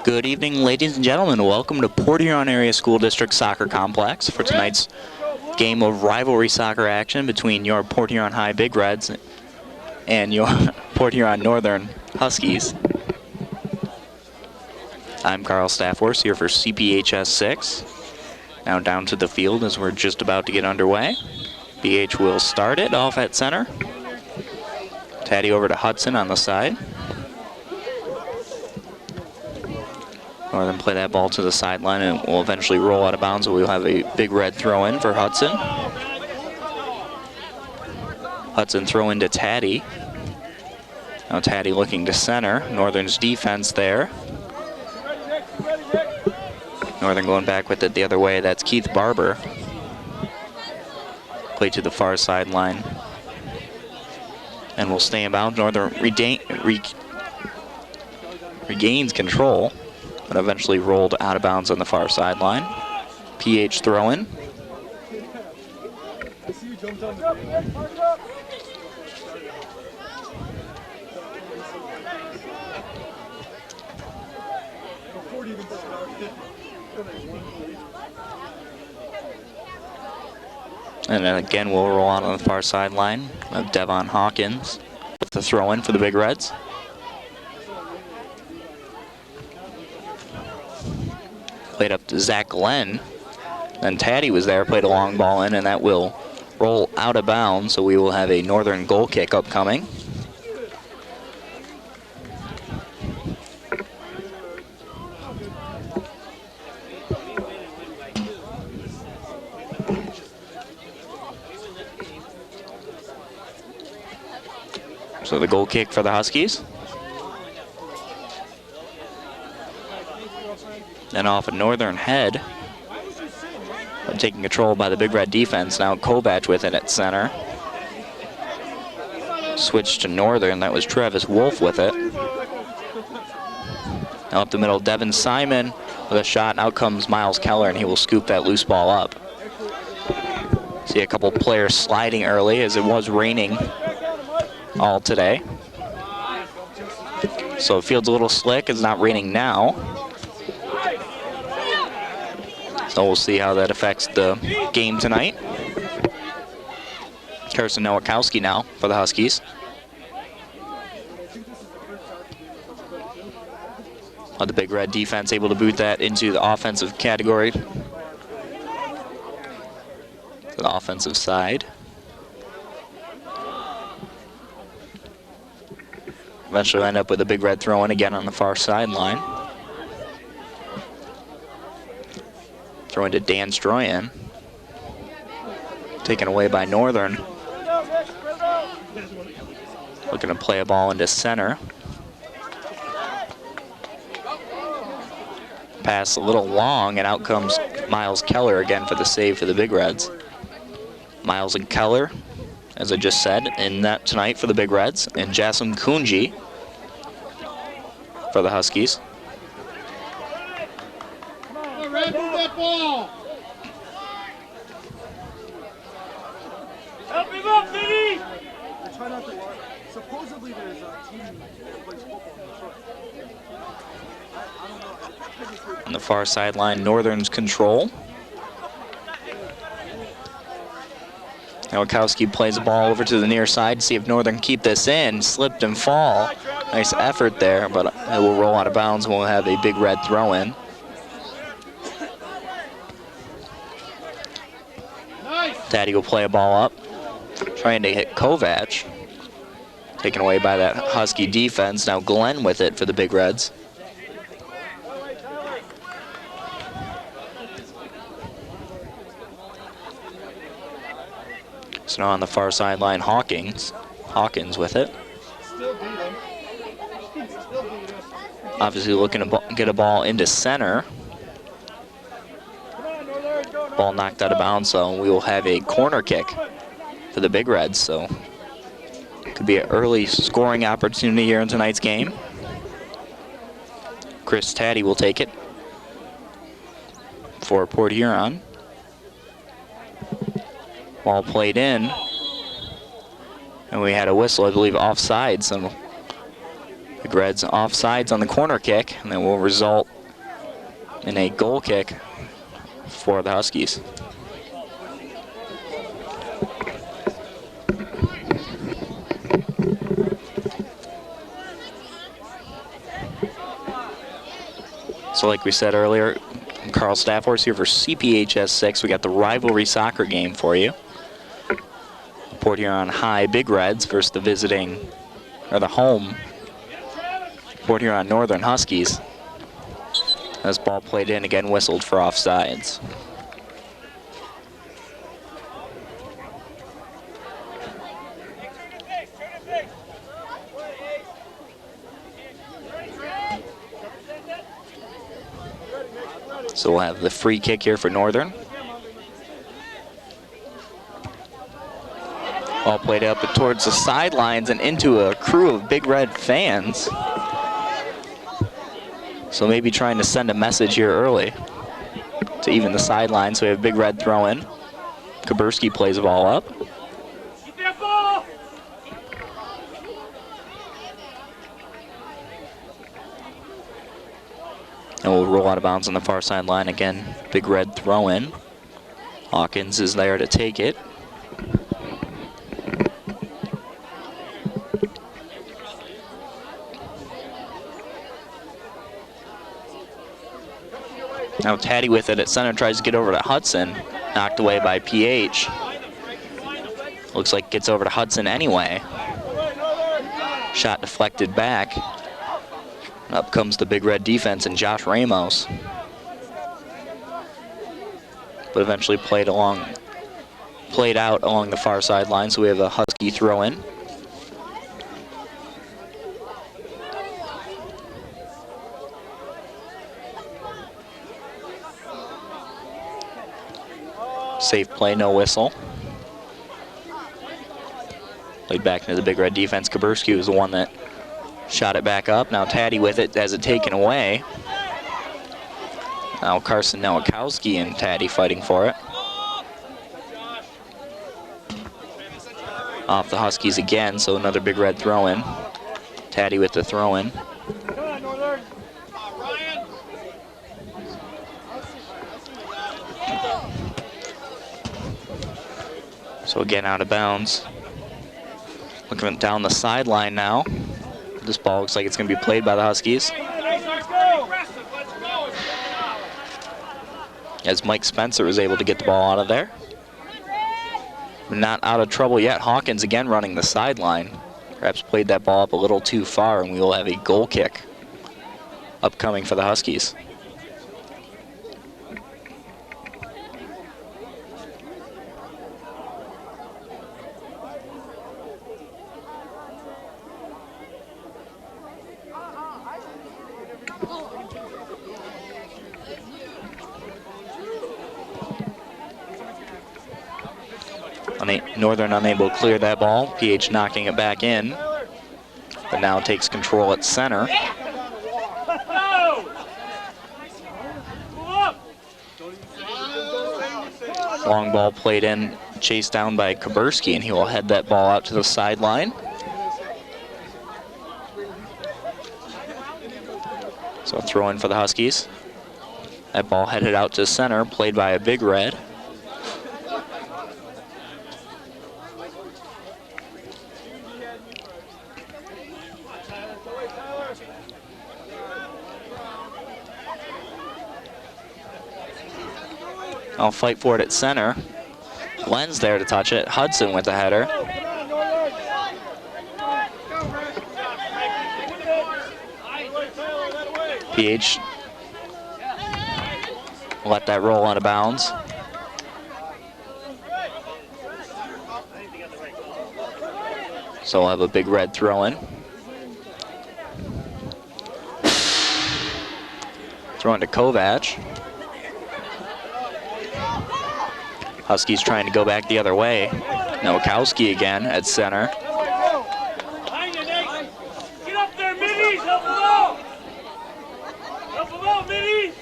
Good evening, ladies and gentlemen. Welcome to Port Huron Area School District Soccer Complex for tonight's game of rivalry soccer action between your Port Huron High Big Reds and your Port Huron Northern Huskies. I'm Carl Staffworth here for CPHS 6. Now down to the field as we're just about to get underway. BH will start it off at center. Taddy over to Hudson on the side. Northern play that ball to the sideline and will eventually roll out of bounds, but we'll have a big red throw in for Hudson. Hudson throw into Taddy. Now Taddy looking to center. Northern's defense there. Northern going back with it the other way. That's Keith Barber. Play to the far sideline. And will stay in bounds. Northern regains control, but eventually rolled out of bounds on the far sideline. PH throw in. And then again, we'll roll out on the far sideline of Devon Hawkins with the throw in for the Big Reds. Played up to Zach Glenn. Then Taddy was there, played a long ball in, and that will roll out of bounds, so we will have a Northern goal kick upcoming. So the goal kick for the Huskies. Then off a Northern head. Taking control by the Big Red defense. Now Kovac with it at center. Switch to Northern. That was Travis Wolf with it. Now up the middle, Devin Simon with a shot. And out comes Miles Keller, and he will scoop that loose ball up. See a couple players sliding early as it was raining all today. So the field's a little slick. It's not raining now. So we'll see how that affects the game tonight. Kirsten Nowakowski now for the Huskies. The Big Red defense able to boot that into the offensive category. To the offensive side. Eventually end up with a Big Red throw in again on the far sideline. Throw into Dan Stroyan. Taken away by Northern. Looking to play a ball into center. Pass a little long, and out comes Miles Keller again for the save for the Big Reds. Miles and Keller, as I just said, in that tonight for the Big Reds, and Jaslyn Kunji for the Huskies. Red, move that ball! Help him up, Vinny! Try not to watch. Supposedly there's a team that plays football in the truck. I don't know. On the far sideline, Northern's control. Nowakowski plays the ball over to the near side, see if Northern keep this in. Slipped and fall. Nice effort there, but it will roll out of bounds and we'll have a Big Red throw in. Taddy will play a ball up, trying to hit Kovac. Taken away by that Husky defense. Now Glenn with it for the Big Reds. So now on the far sideline, Hawkins with it. Obviously looking to get a ball into center. Ball knocked out of bounds, so we will have a corner kick for the Big Reds. So could be an early scoring opportunity here in tonight's game. Chris Taddy will take it for Port Huron. Ball played in, and we had a whistle, I believe, offsides. So the Reds offsides on the corner kick, and then will result and a goal kick for the Huskies. So like we said earlier, I'm Carl Staffhorst here for CPHS 6. We got the rivalry soccer game for you. Port Huron High Big Reds versus the visiting, or the home, Port Huron Northern Huskies. This ball played in, again whistled for offsides. So we'll have the free kick here for Northern. Ball played up towards the sidelines and into a crew of Big Red fans. So maybe trying to send a message here early to even the sidelines. So we have Big Red throw in. Kaburski plays the ball up. And we'll roll out of bounds on the far sideline again. Big Red throw in. Hawkins is there to take it. Now Taddy with it at center, tries to get over to Hudson. Knocked away by PH. Looks like gets over to Hudson anyway. Shot deflected back. Up comes the Big Red defense and Josh Ramos. But eventually played out along the far sideline, so we have a Husky throw in. Safe play, no whistle. Played back into the Big Red defense. Kaburski was the one that shot it back up. Now Taddy with it, has it taken away. Now Carson Nowakowski and Taddy fighting for it. Off the Huskies again, so another Big Red throw in. Taddy with the throw in. So again out of bounds. Looking down the sideline now. This ball looks like it's going to be played by the Huskies. As Mike Spencer was able to get the ball out of there. Not out of trouble yet. Hawkins again running the sideline. Perhaps played that ball up a little too far, and we will have a goal kick upcoming for the Huskies. Northern unable to clear that ball. PH knocking it back in, but now takes control at center. Long ball played in, chased down by Kaburski, and he will head that ball out to the sideline. So a throw in for the Huskies. That ball headed out to center, played by a Big Red. I'll fight for it at center. Len's there to touch it. Hudson with the header. PH let that roll out of bounds. So we'll have a Big Red throw in. Throw into Kovac. Huskies trying to go back the other way. Nowakowski again at center. Get up there, middies! Help them out! Help them out, middies!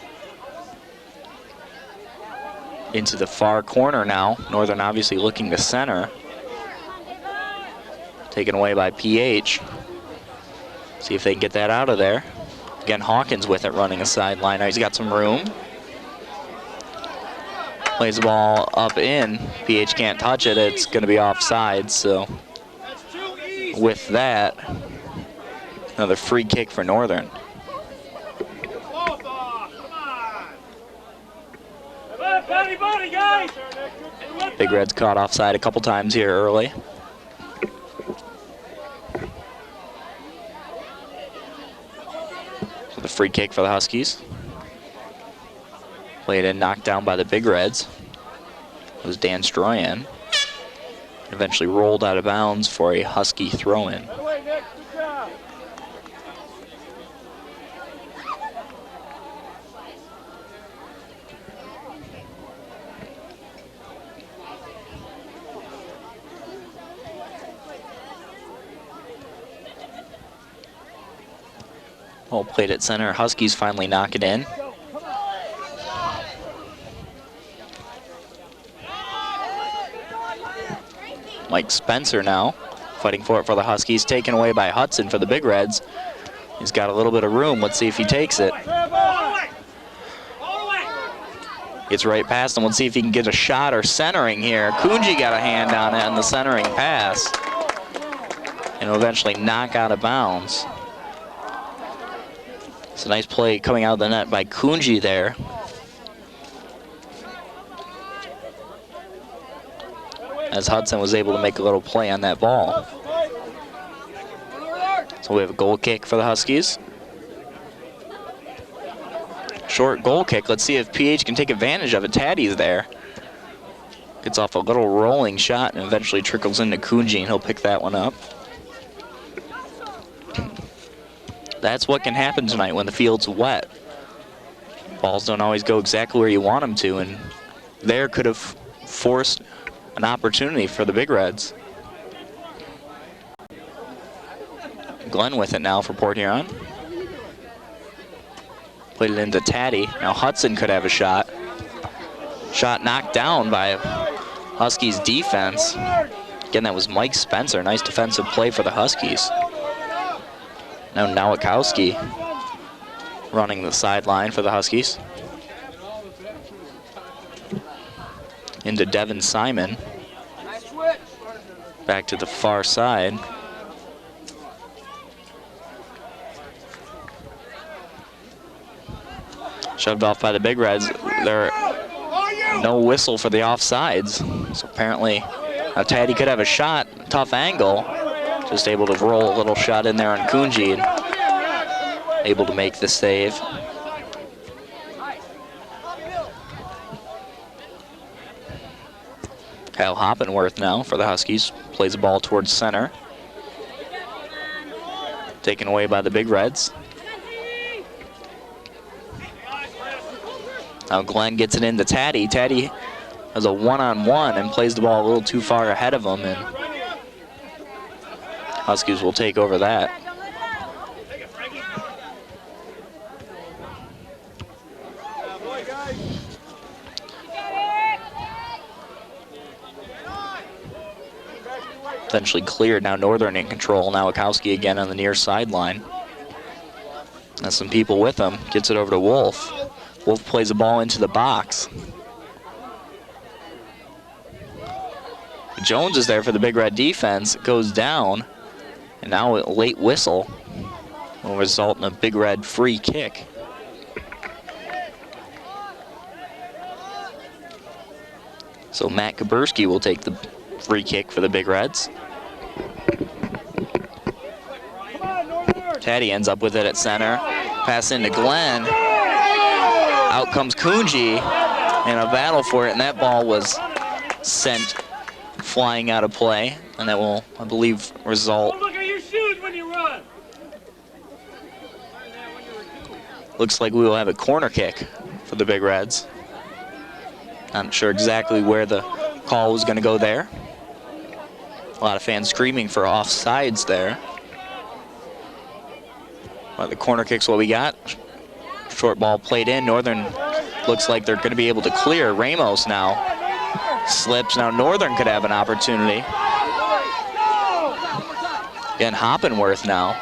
Into the far corner now. Northern obviously looking to center. Taken away by PH. See if they can get that out of there. Again, Hawkins with it running a sideline. Now he's got some room. Plays the ball up in. PH can't touch it. It's going to be offside. So with that, another free kick for Northern. Big Red's caught offside a couple times here early. So the free kick for the Huskies. Played in, knocked down by the Big Reds. It was Dan Stroyan. Eventually rolled out of bounds for a Husky throw-in. Ball played at center. Huskies finally knock it in. Mike Spencer now fighting for it for the Huskies, taken away by Hudson for the Big Reds. He's got a little bit of room. Let's see if he takes it. Gets right past him. Let's see if he can get a shot or centering here. Kunji got a hand on it on the centering pass and will eventually knock out of bounds. It's a nice play coming out of the net by Kunji there. As Hudson was able to make a little play on that ball. So we have a goal kick for the Huskies. Short goal kick. Let's see if PH can take advantage of it. Taddy's there. Gets off a little rolling shot and eventually trickles into Kunji, and he'll pick that one up. That's what can happen tonight when the field's wet. Balls don't always go exactly where you want them to, and there could have forced an opportunity for the Big Reds. Glenn with it now for Port Huron. Played it into Taddy. Now Hudson could have a shot. Shot knocked down by Huskies defense. Again, that was Mike Spencer. Nice defensive play for the Huskies. Now Nowakowski running the sideline for the Huskies. Into Devin Simon. Back to the far side. Shoved off by the Big Reds. There no whistle for the offsides. So apparently Taddy could have a shot. Tough angle. Just able to roll a little shot in there on Kunji and able to make the save. Kyle Hoppenworth now for the Huskies. Plays the ball towards center. Taken away by the Big Reds. Now Glenn gets it into Taddy. Taddy has a one-on-one and plays the ball a little too far ahead of him, and Huskies will take over that. Eventually cleared. Now Northern in control. Nowakowski again on the near sideline. Has some people with him. Gets it over to Wolf. Wolf plays the ball into the box. Jones is there for the Big Red defense. Goes down. And now a late whistle will result in a Big Red free kick. So Matt Kaburski will take the free kick for the Big Reds. Taddy ends up with it at center. Pass into Glenn. Out comes Kunji in a battle for it, and that ball was sent flying out of play, and that will, I believe, result. Look at your shoes when you run. Looks like we will have a corner kick for the Big Reds. Not sure exactly where the call was going to go there. A lot of fans screaming for offsides there. Well, the corner kick's what we got. Short ball played in. Northern looks like they're going to be able to clear. Ramos now slips. Now Northern could have an opportunity. Again, Hoppenworth now.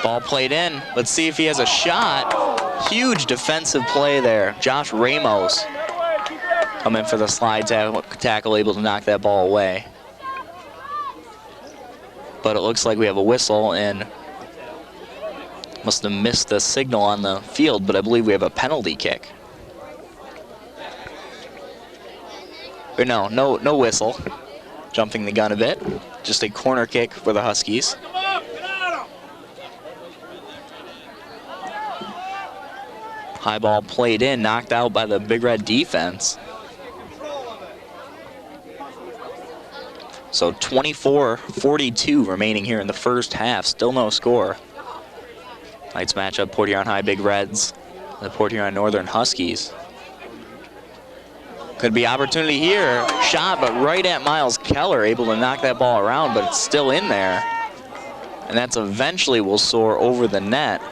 Ball played in. Let's see if he has a shot. Huge defensive play there. Josh Ramos Come in for the slide tackle, able to knock that ball away. But it looks like we have a whistle, and must have missed the signal on the field, but I believe we have a penalty kick. Or no whistle. Jumping the gun a bit. Just a corner kick for the Huskies. High ball played in, knocked out by the Big Red defense. So 24-42 remaining here in the first half. Still no score. Tonight's matchup, Port Huron High Big Reds, the Port Huron Northern Huskies. Could be opportunity here. Shot, but right at Miles Keller, able to knock that ball around, but it's still in there. And that's eventually will soar over the net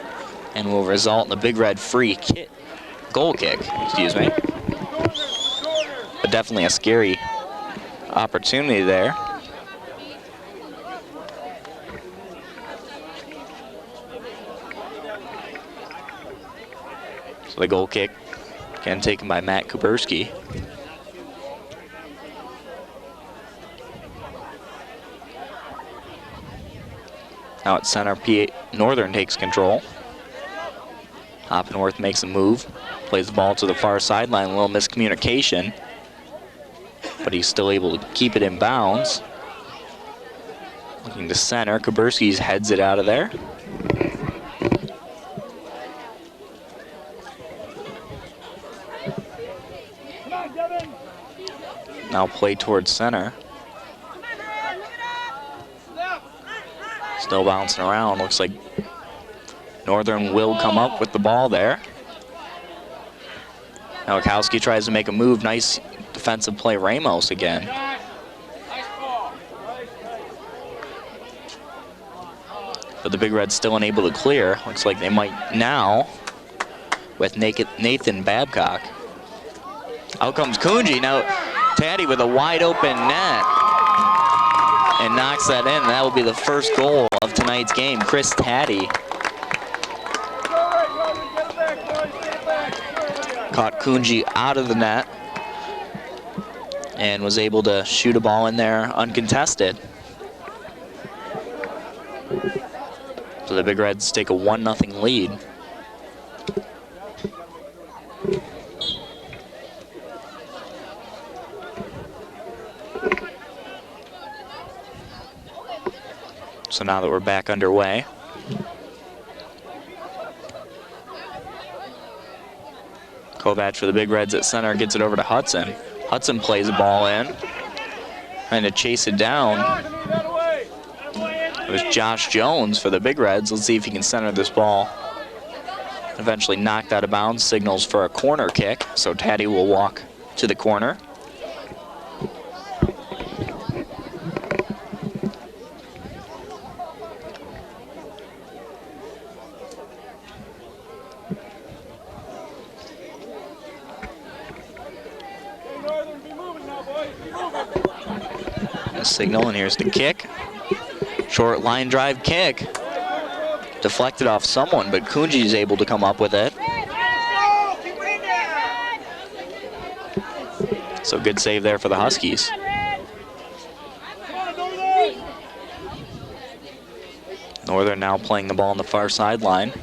and will result in a Big Red goal kick, excuse me. But definitely a scary opportunity there. So the goal kick, again taken by Matt Kuberski. Now at center, Northern takes control. Hoppenworth makes a move, plays the ball to the far sideline, a little miscommunication, but he's still able to keep it in bounds. Looking to center, Kuberski's heads it out of there. Now play towards center. Still bouncing around. Looks like Northern will come up with the ball there. Now Wachowski tries to make a move. Nice defensive play, Ramos again. But the Big Reds still unable to clear. Looks like they might now with Nathan Babcock. Out comes Kunji. Now Taddy with a wide open net and knocks that in. That will be the first goal of tonight's game. Chris Taddy caught Kunji out of the net and was able to shoot a ball in there uncontested. So the Big Reds take a 1-0 lead. So now that we're back underway, Kovac for the Big Reds at center gets it over to Hudson. Hudson plays the ball in, trying to chase it down. It was Josh Jones for the Big Reds. Let's see if he can center this ball. Eventually knocked out of bounds, signals for a corner kick. So Taddy will walk to the corner. Signal, and here's the kick. Short line drive kick. Deflected off someone, but Kunji is able to come up with it. So good save there for the Huskies. Northern now playing the ball on the far sideline.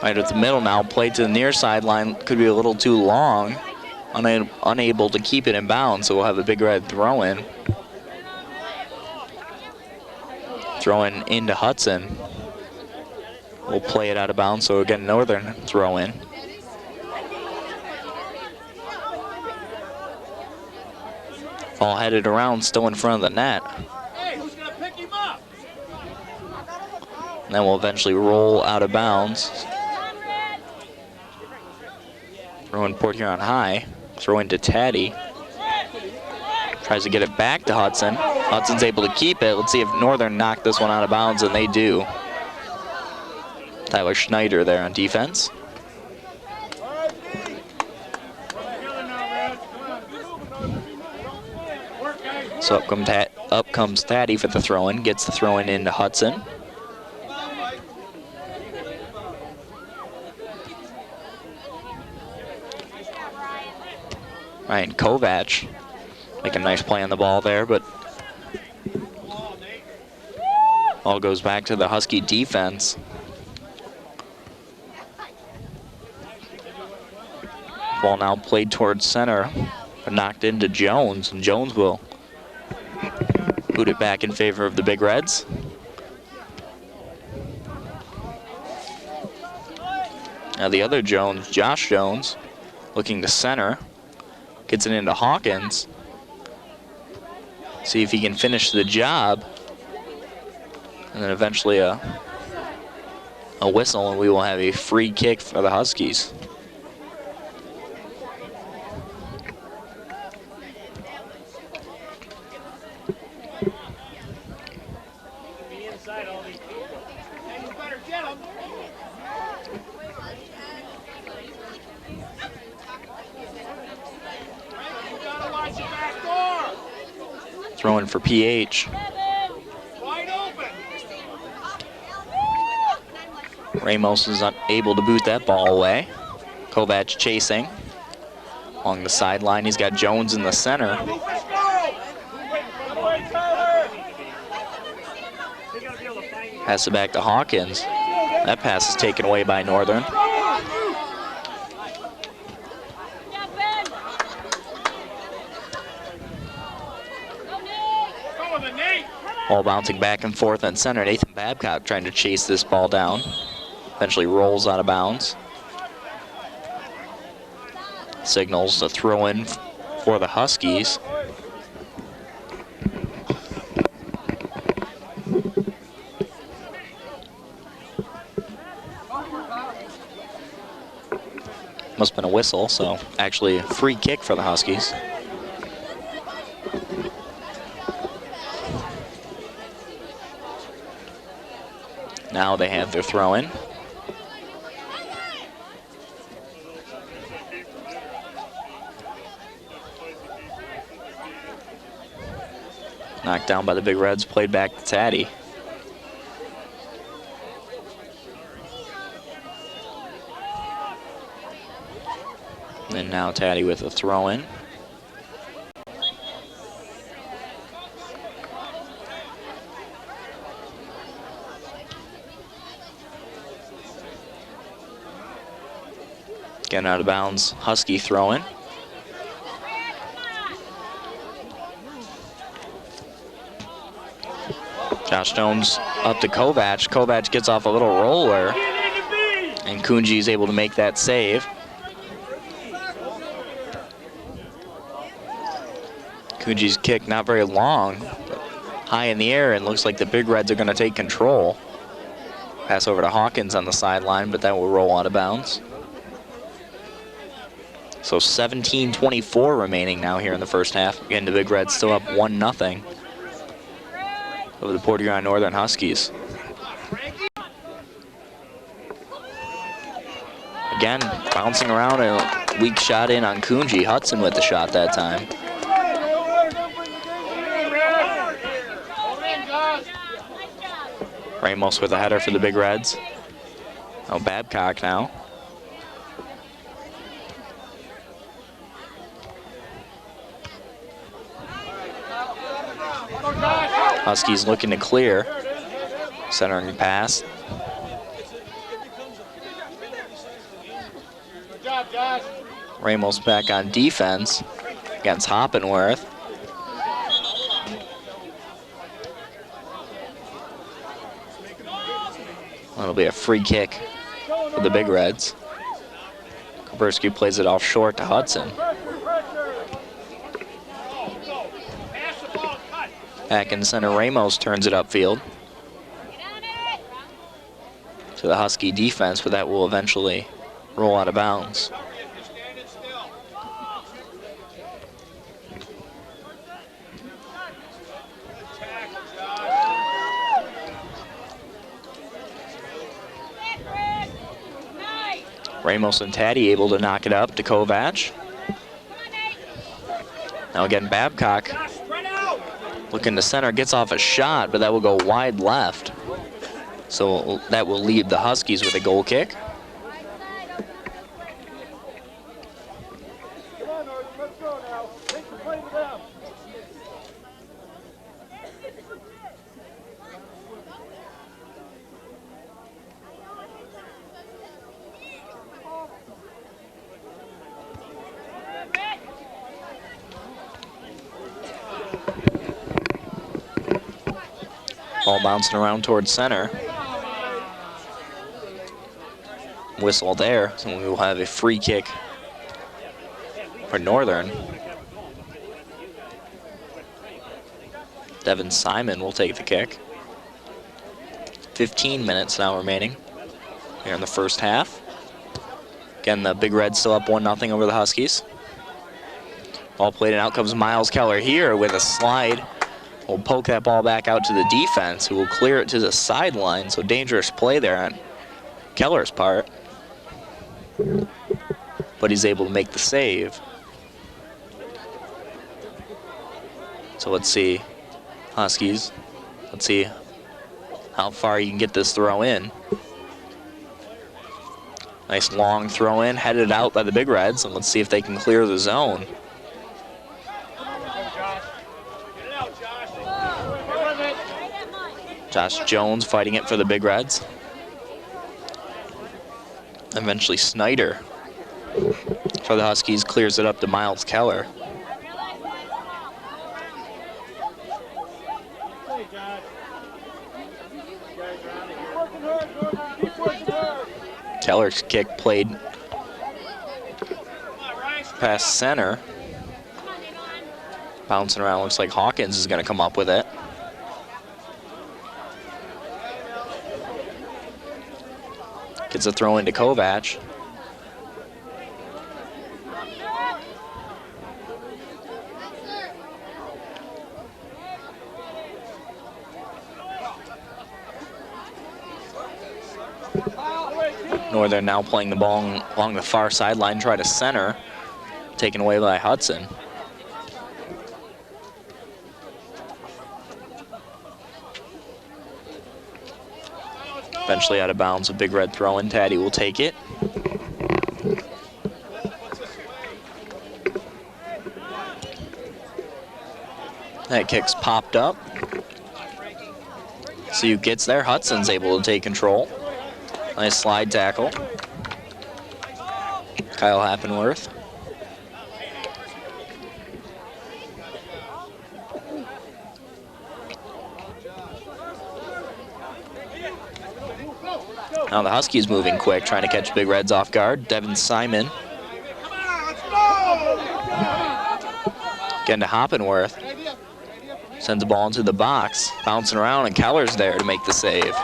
Right at the middle now, played to the near sideline, could be a little too long. Unable to keep it in bounds, so we'll have a Big Red throw in. Throwing into Hudson. We'll play it out of bounds, so again, Northern throw in. Ball headed around, still in front of the net. Hey, who's gonna pick him up? And then we'll eventually roll out of bounds. Throw in Port Huron High. Throw into Taddy. Tries to get it back to Hudson. Hudson's able to keep it. Let's see if Northern knocked this one out of bounds, and they do. Tyler Schneider there on defense. So up comes Taddy for the throw-in. Gets the throw-in into Hudson. Ryan Kovac make a nice play on the ball there, but all goes back to the Husky defense. Ball now played towards center, but knocked into Jones, and Jones will boot it back in favor of the Big Reds. Now the other Jones, Josh Jones, looking to center, gets it into Hawkins. See if he can finish the job. And then eventually a whistle, and we will have a free kick for the Huskies. Throwing for PH. Ramos is unable to boot that ball away. Kovac chasing along the sideline. He's got Jones in the center. Pass it back to Hawkins. That pass is taken away by Northern. Ball bouncing back and forth on center. Nathan Babcock trying to chase this ball down. Eventually rolls out of bounds. Signals to throw in for the Huskies. Must have been a whistle, so actually a free kick for the Huskies. Now they have their throw-in. Knocked down by the Big Reds, played back to Taddy. And now Taddy with a throw-in. Getting out of bounds, Husky throw-in. Josh Jones up to Kovac. Kovac gets off a little roller, and Kunji is able to make that save. Kunji's kick not very long, but high in the air, and looks like the Big Reds are going to take control. Pass over to Hawkins on the sideline, but that will roll out of bounds. So 17:24 remaining now here in the first half. Again, the Big Reds still up 1-0 over the Port Huron Northern Huskies. Again, bouncing around, a weak shot in on Kunji. Hudson with the shot that time. Ramos with a header for the Big Reds. Oh, Babcock now. Huskies looking to clear. Centering pass. Ramos back on defense against Hoppenworth. That'll be a free kick for the Big Reds. Kopersky plays it off short to Hudson. Back in the center, Ramos turns it upfield to the Husky defense, but that will eventually roll out of bounds. Ramos and Taddy able to knock it up to Kovac. Now again, Babcock looking to center, gets off a shot, but that will go wide left. So that will leave the Huskies with a goal kick. Come on, North, let's go now. Ball bouncing around towards center. Whistle there, so we will have a free kick for Northern. Devin Simon will take the kick. 15 minutes now remaining here in the first half. Again, the Big Reds still up 1-0 over the Huskies. Ball played, and out comes Miles Keller here with a slide. Will poke that ball back out to the defense, who will clear it to the sideline. So dangerous play there on Keller's part. But he's able to make the save. So let's see, Huskies. Let's see how far you can get this throw in. Nice long throw in, headed out by the Big Reds, and let's see if they can clear the zone. Josh Jones fighting it for the Big Reds. Eventually Snyder for the Huskies clears it up to Miles Keller. Keller's kick played past center. Bouncing around, looks like Hawkins is going to come up with it. Gets a throw into Kovac. Northern now playing the ball along the far sideline, try to center, taken away by Hudson. Eventually out of bounds, a Big Red throw in. Taddy will take it. That kick's popped up. See who gets there. Hudson's able to take control. Nice slide tackle. Kyle Happenworth. Now the Huskies moving quick, trying to catch Big Reds off guard. Devin Simon. Again to Hoppenworth. Sends the ball into the box, bouncing around, and Keller's there to make the save.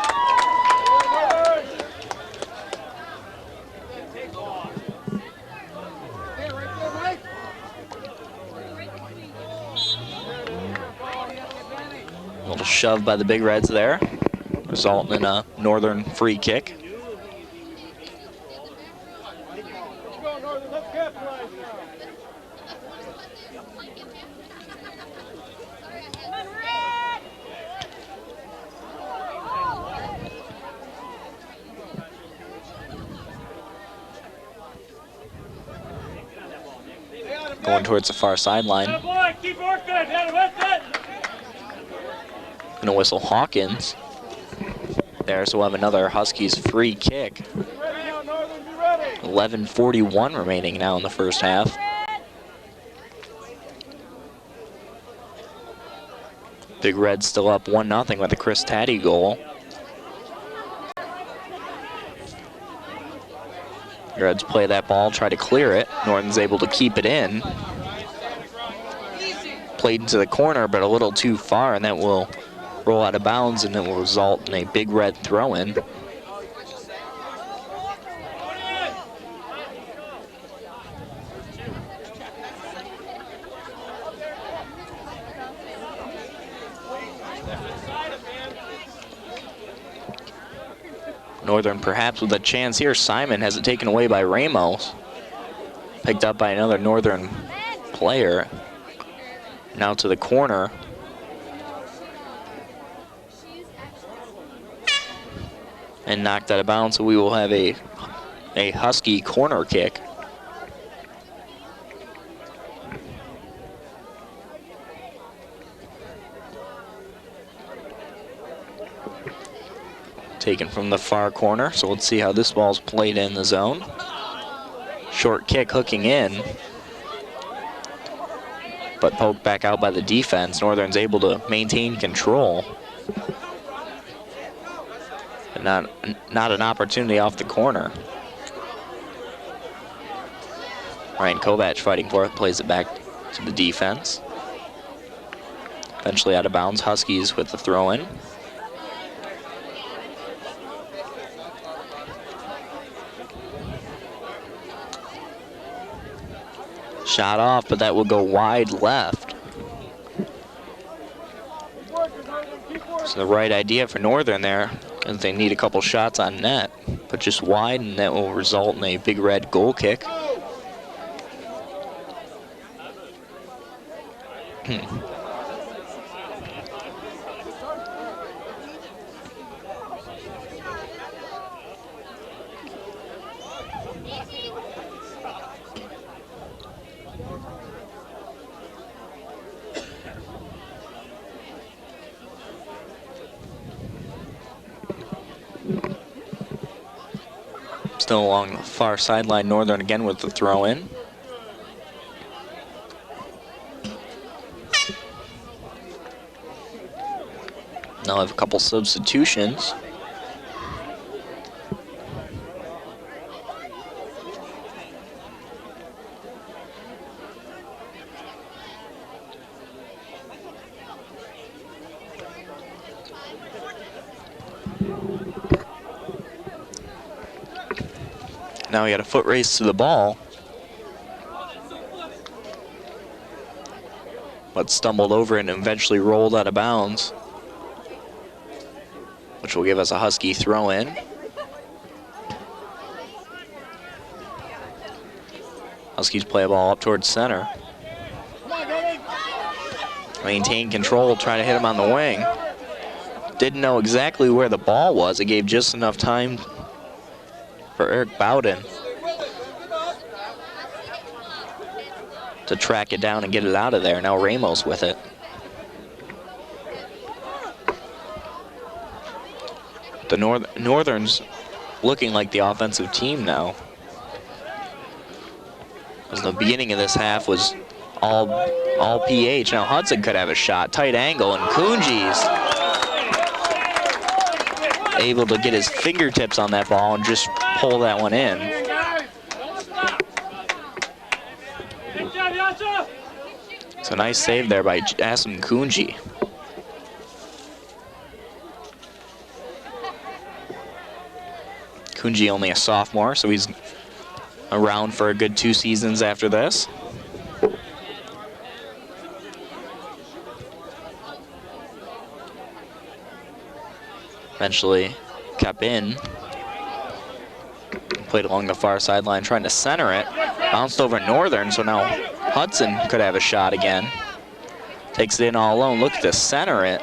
A little shove by the Big Reds there, resulting in a Northern free kick. Going towards the far sideline. Gonna whistle Hawkins there, so we'll have another Huskies free kick. 11:41 remaining now in the first half. Big Red still up 1-0 with a Chris Taddy goal. Reds play that ball, try to clear it. Norton's able to keep it in. Played into the corner, but a little too far, and that will roll out of bounds, and it will result in a Big Red throw-in. Northern perhaps with a chance here. Simon has it taken away by Ramos. Picked up by another Northern player. Now to the corner. And knocked out of bounds, so we will have a Husky corner kick. Taken from the far corner, so let's see how this ball's played in the zone. Short kick hooking in, but poked back out by the defense. Northern's able to maintain control. Not an opportunity off the corner. Ryan Kovac fighting for it, plays it back to the defense. Eventually out of bounds, Huskies with the throw in. Shot off, but that will go wide left. So the right idea for Northern there is they need a couple shots on net, but just wide, and that will result in a Big Red goal kick. Still along the far sideline, Northern again with the throw in. Now I have a couple substitutions. Now we got a foot race to the ball, but stumbled over it and eventually rolled out of bounds, which will give us a Husky throw in. Huskies play a ball up towards center. Maintain control, try to hit him on the wing. Didn't know exactly where the ball was. It gave just enough time for Eric Bowden to track it down and get it out of there. Now Ramos with it. The Northern's looking like the offensive team now. As the beginning of this half was all PH. Now Hudson could have a shot. Tight angle, and Kunji's able to get his fingertips on that ball and just pull that one in. It's a nice save there by Asim Kunji. Kunji only a sophomore, so he's around for a good 2 seasons after this. Eventually kept in. Played along the far sideline, trying to center it. Bounced over Northern, so now Hudson could have a shot again. Takes it in all alone, looks to center it.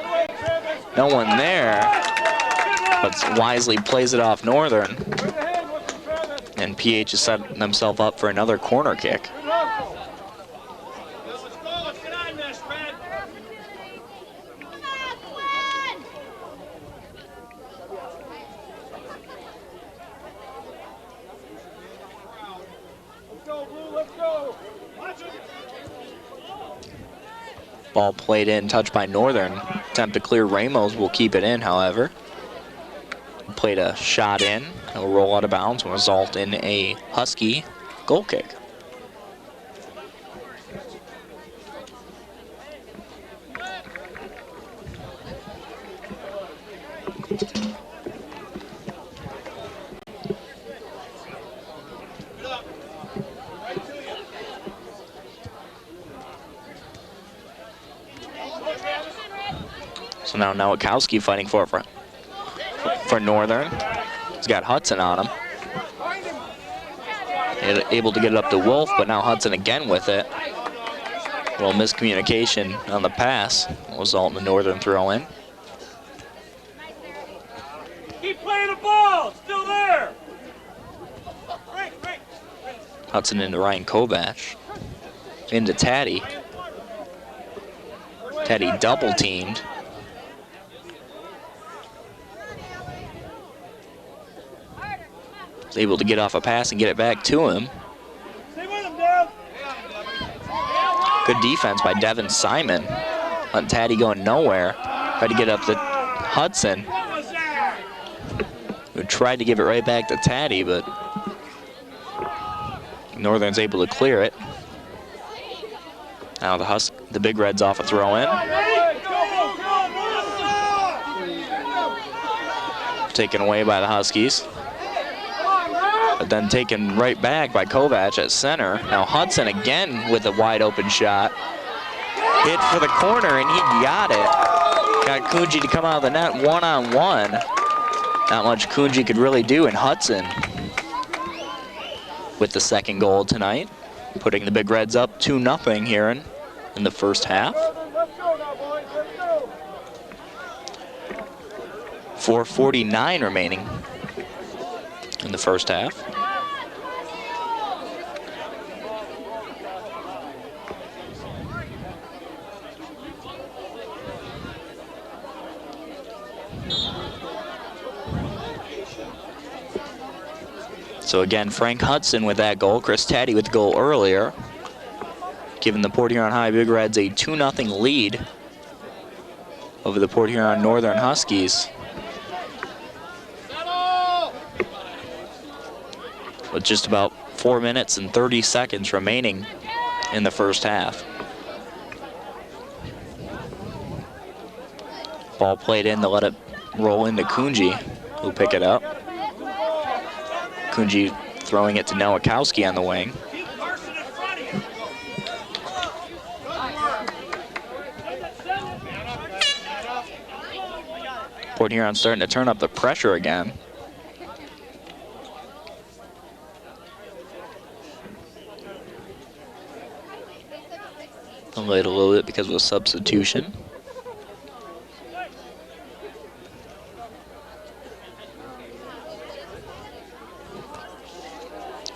No one there, but wisely plays it off Northern. And PH has set themselves up for another corner kick. Ball played in, touched by Northern. Attempt to clear Ramos, will keep it in, however. Played a shot in, it'll roll out of bounds and result in a Husky goal kick. So now Nowakowski fighting for Northern. He's got Hudson on him. Able to get it up to Wolf, but now Hudson again with it. A little miscommunication on the pass will result in the Northern throw in. Keep playing the ball, still there. Hudson into Ryan Kovac. Into Taddy. Taddy double teamed. Was able to get off a pass and get it back to him. Good defense by Devin Simon. Letting Taddy going nowhere. Tried to get up to Hudson. who tried to give it right back to Taddy, but Northern's able to clear it. Now the Big Reds off a throw-in. Taken away by the Huskies. But then taken right back by Kovac at center. Now Hudson again with a wide open shot. Hit for the corner and he got it. Got Kunji to come out of the net one-on-one. Not much Kunji could really do, and Hudson with the second goal tonight, putting the Big Reds up 2-0 here in the first half. 4:49 remaining in the first half. So again, Frank Hudson with that goal, Chris Taddy with the goal earlier, giving the Port Huron High Big Reds a 2-0 lead over the Port Huron Northern Huskies. With just about 4 minutes and 30 seconds remaining in the first half. Ball played in to let it roll into Kunji, who'll pick it up. Kunji throwing it to Nowakowski on the wing. Port Huron starting to turn up the pressure again. Delayed a little bit because of a substitution.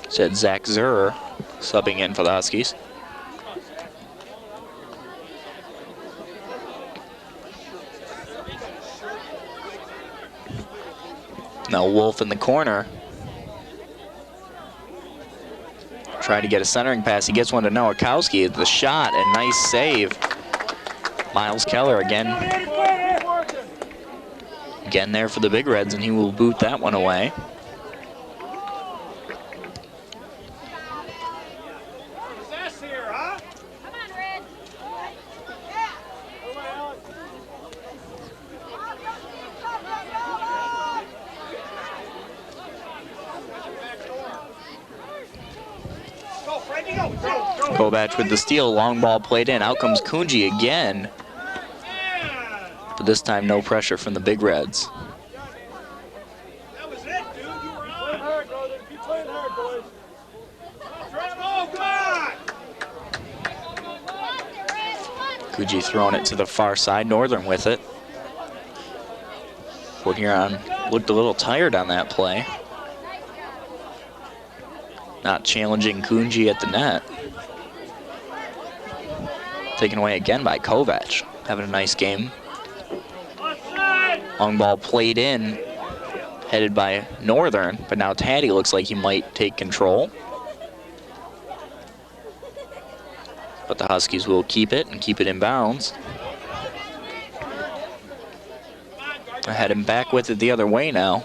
Said Zach Zurr subbing in for the Huskies. Now Wolf in the corner. Trying to get a centering pass. He gets one to Nowakowski. The shot and nice save. Miles Keller again there for the Big Reds, and he will boot that one away. Kovac with the steal, long ball played in. Out comes Kunji again. But this time no pressure from the Big Reds. That was it, dude. You were on. Play hard, brother. Keep playing hard, boys. Oh, God! Kunji throwing it to the far side. Northern with it. Port Huron looked a little tired on that play. Not challenging Kunji at the net. Taken away again by Kovac. Having a nice game. Long ball played in, headed by Northern, but now Taddy looks like he might take control. But the Huskies will keep it and keep it in bounds. Heading back with it the other way now,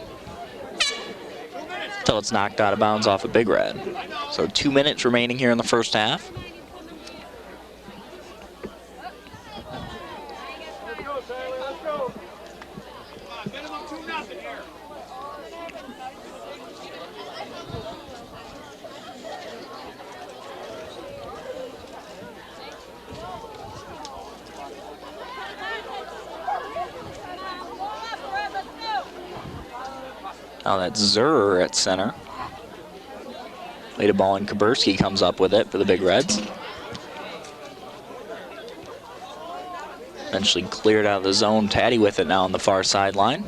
until it's knocked out of bounds off a Big Red. So 2 minutes remaining here in the first half. Now that's Zurr at center. Laid a ball and Kaburski comes up with it for the Big Reds. Eventually cleared out of the zone. Taddy with it now on the far sideline.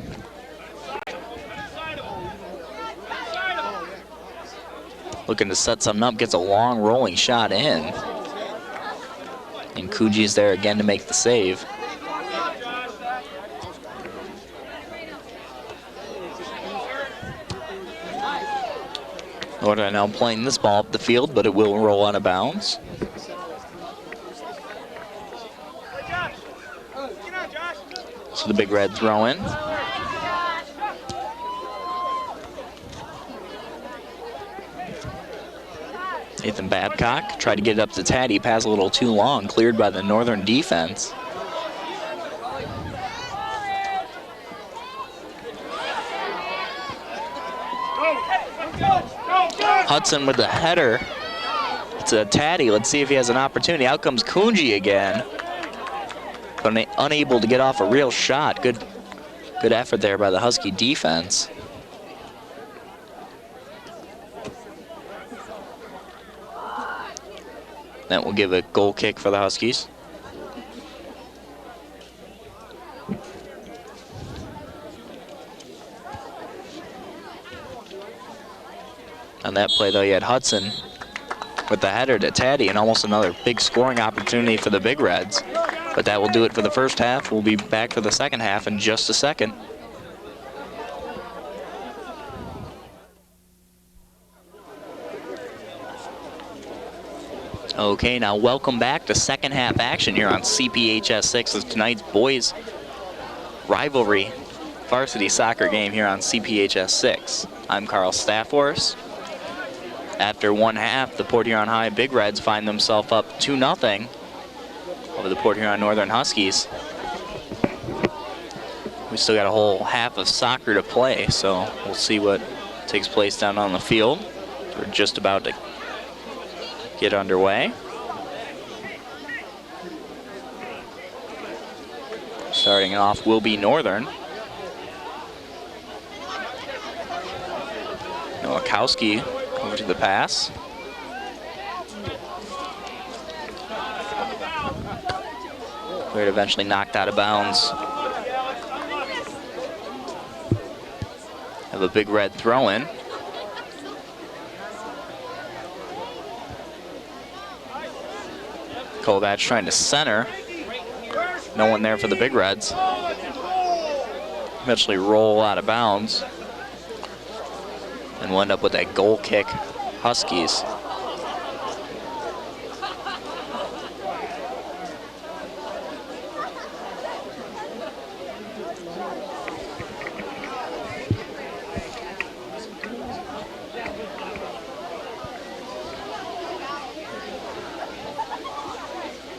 Looking to set something up, gets a long rolling shot in. And Kunji's there again to make the save. Northern now playing this ball up the field, but it will roll out of bounds. So the Big Red throw in. Nathan Babcock tried to get it up to Taddy, pass a little too long, cleared by the Northern defense. Hudson with the header to Taddy. Let's see if he has an opportunity. Out comes Kunji again, but unable to get off a real shot. Good effort there by the Husky defense. That will give a goal kick for the Huskies. On that play, though, you had Hudson with the header to Taddy, and almost another big scoring opportunity for the Big Reds. But that will do it for the first half. We'll be back for the second half in just a second. Okay, now welcome back to second half action here on CPHS 6 of tonight's boys rivalry varsity soccer game here on CPHS 6. I'm Carl Staffhorse. After one half, the Port Huron High Big Reds find themselves up 2-0 over the Port Huron Northern Huskies. We still got a whole half of soccer to play, so we'll see what takes place down on the field. We're just about to get underway. Starting off will be Northern. Nowakowski over to the pass. Cleared, eventually knocked out of bounds. Have a Big Red throw in. Kovac trying to center. No one there for the Big Reds. Eventually roll out of bounds. And we'll end up with that goal kick, Huskies.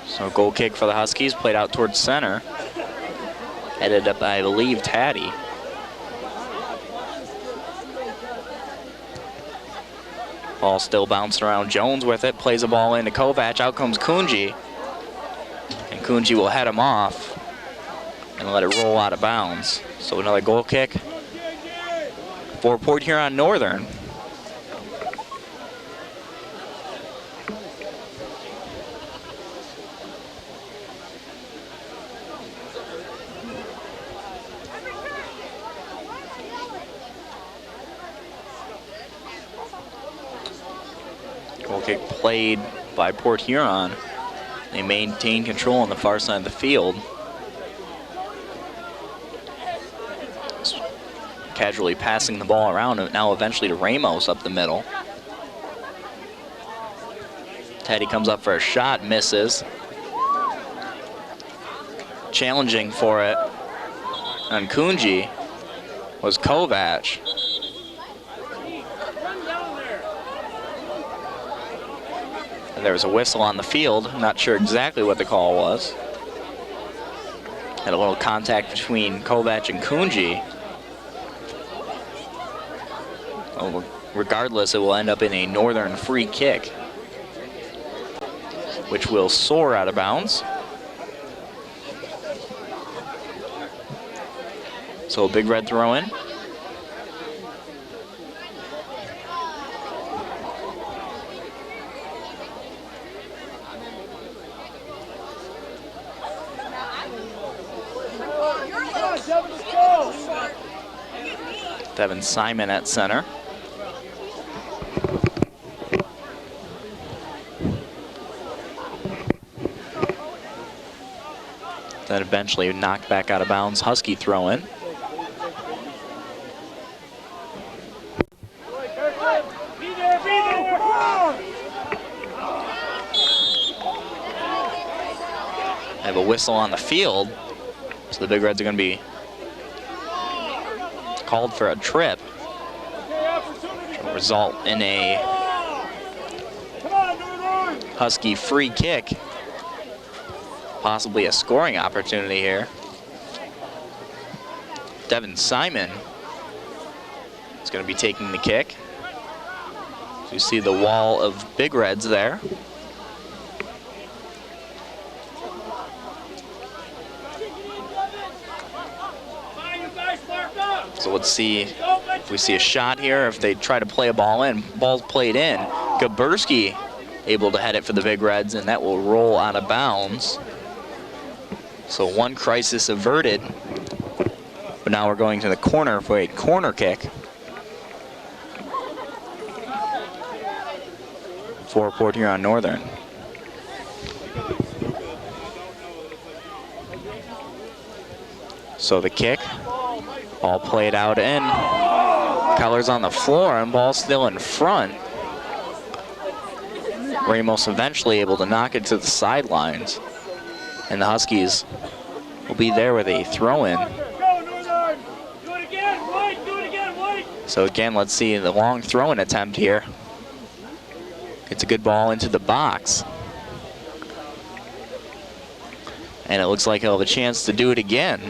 So goal kick for the Huskies, played out towards center. Headed up, I believe, Taddy. Ball still bouncing around. Jones with it, plays the ball into Kovac. Out comes Kunji. And Kunji will head him off and let it roll out of bounds. So another goal kick for Port Huron Northern. Goal kick played by Port Huron. They maintain control on the far side of the field. Casually passing the ball around, and now eventually to Ramos up the middle. Teddy comes up for a shot, misses. Challenging for it on Kunji was Kovac. There was a whistle on the field. I'm not sure exactly what the call was. Had a little contact between Kovac and Kunji. Well, regardless, it will end up in a Northern free kick, which will soar out of bounds. So a Big Red throw in. Devin Simon at center. Then eventually knocked back out of bounds. Husky throw in. I have a whistle on the field, so the Big Reds are going to be called for a trip, which will result in a Husky free kick. Possibly a scoring opportunity here. Devin Simon is going to be taking the kick. So you see the wall of Big Reds there. So let's see if we see a shot here, if they try to play a ball in. Ball's played in. Gaberski able to head it for the Big Reds, and that will roll out of bounds. So one crisis averted. But now we're going to the corner for a corner kick for Port Huron Northern. So the kick, all played out in. Keller's on the floor and ball still in front. Ramos eventually able to knock it to the sidelines. And the Huskies will be there with a throw-in. So again, let's see the long throw-in attempt here. It's a good ball into the box. And it looks like he'll have a chance to do it again.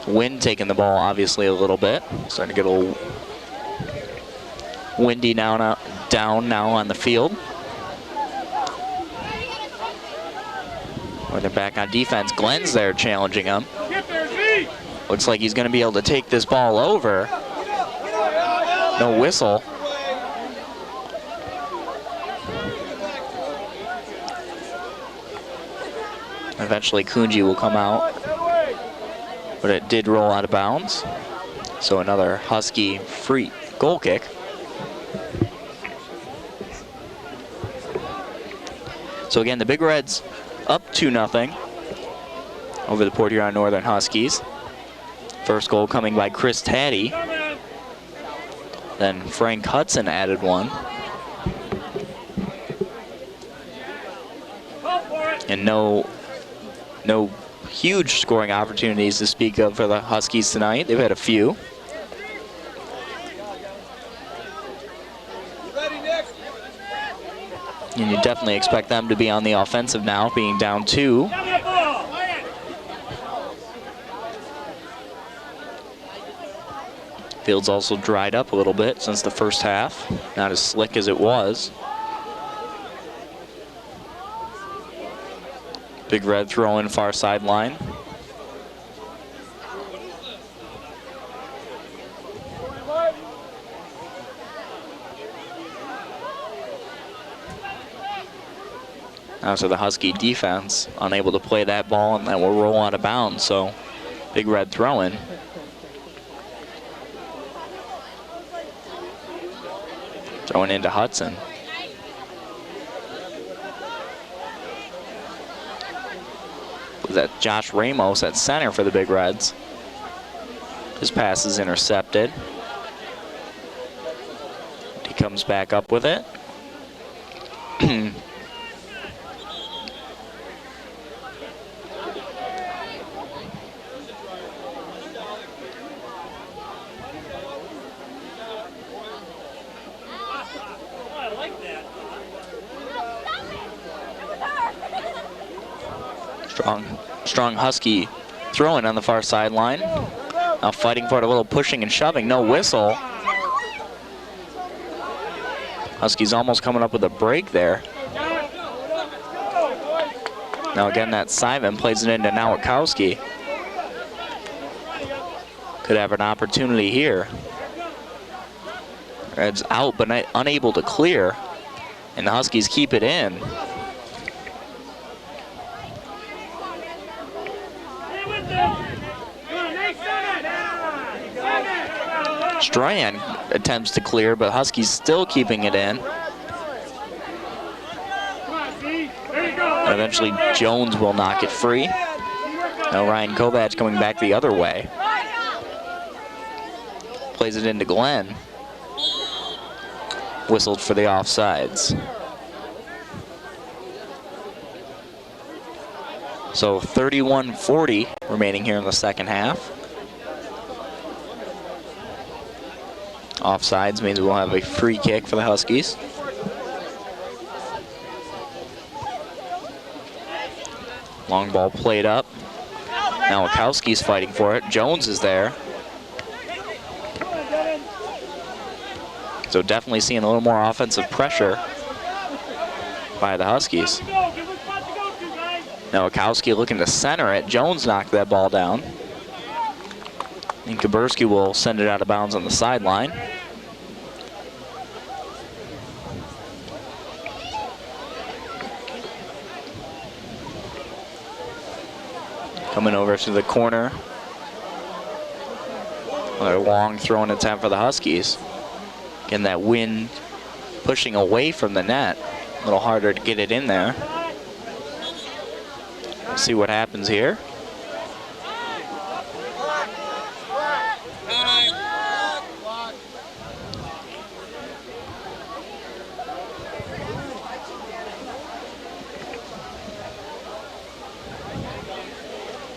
Wind taking the ball obviously a little bit. Starting to get a little windy now, down now on the field. Or they're back on defense. Glenn's there challenging him. Looks like he's going to be able to take this ball over. No whistle. Eventually Kunji will come out, but it did roll out of bounds. So another Husky free goal kick. So again, the Big Reds up 2-0 over the Port Huron Northern Huskies. First goal coming by Chris Taddy. Then Frank Hudson added one. And no huge scoring opportunities to speak of for the Huskies tonight. They've had a few. And you definitely expect them to be on the offensive now, being down 2. Field's also dried up a little bit since the first half. Not as slick as it was. Big Red throw in far sideline. Now to the Husky defense, unable to play that ball, and that will roll out of bounds. So Big Red throw in. Throwing into Hudson. Was that Josh Ramos at center for the Big Reds? His pass is intercepted. He comes back up with it. Strong Husky throwing on the far sideline. Now fighting for it, a little pushing and shoving, no whistle. Huskies almost coming up with a break there. Now again, that Simon plays it into Nowakowski. Could have an opportunity here. Reds out, but unable to clear. And the Huskies keep it in. Strand attempts to clear, but Huskies still keeping it in. And eventually Jones will knock it free. Now Ryan Kovac coming back the other way. Plays it into Glenn. Whistled for the offsides. So 31-40 remaining here in the second half. Offsides means we'll have a free kick for the Huskies. Long ball played up. Now Wachowski's fighting for it. Jones is there. So definitely seeing a little more offensive pressure by the Huskies. Now Wachowski looking to center it. Jones knocked that ball down. And Kaburski will send it out of bounds on the sideline. Coming over to the corner. Another long throwing attempt for the Huskies. Again, that wind pushing away from the net. A little harder to get it in there. Let's see what happens here.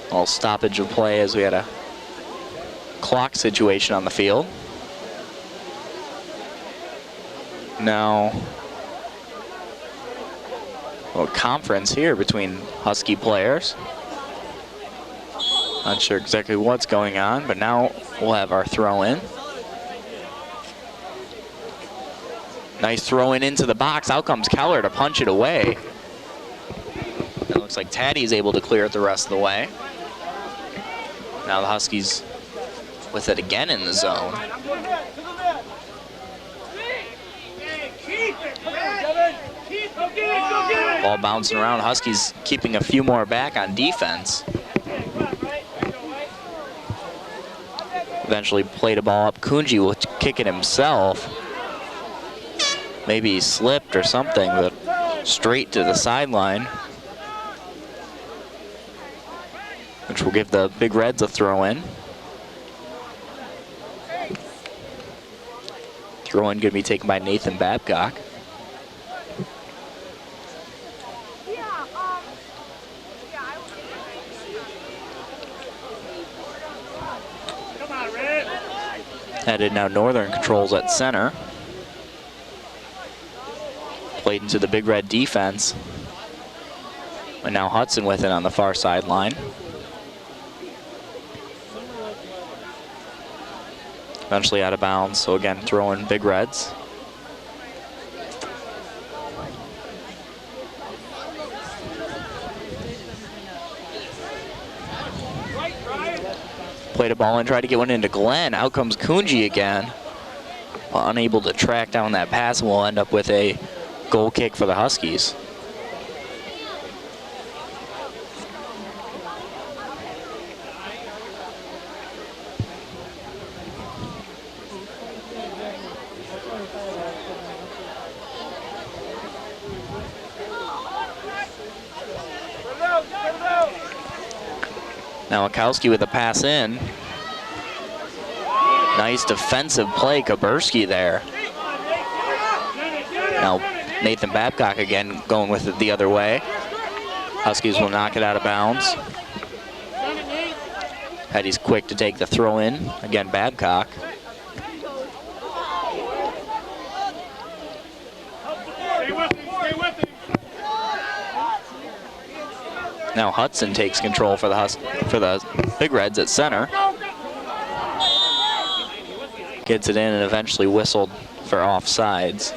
A little stoppage of play as we had a clock situation on the field. Now, a little conference here between Husky players. Not sure exactly what's going on, but now we'll have our throw in. Nice throw in into the box. Out comes Keller to punch it away. It looks like Taddy's able to clear it the rest of the way. Now the Huskies with it again in the zone. Ball bouncing around. Huskies keeping a few more back on defense. Eventually played a ball up. Kunji will kick it himself. Maybe he slipped or something, but straight to the sideline, which will give the Big Reds a throw in. Throw in going to be taken by Nathan Babcock. Headed now Northern controls at center. Played into the Big Red defense. And now Hudson with it on the far sideline. Eventually out of bounds, so again throwing Big Reds. Played a ball and tried to get one into Glenn. Out comes Kunji again. Unable to track down that pass, and we'll end up with a goal kick for the Huskies. Now Wachowski with a pass in. Nice defensive play, Kaburski there. Now Nathan Babcock again going with it the other way. Huskies will knock it out of bounds. Petty's quick to take the throw in. Again, Babcock. Now Hudson takes control for the Big Reds at center. Gets it in and eventually whistled for offsides.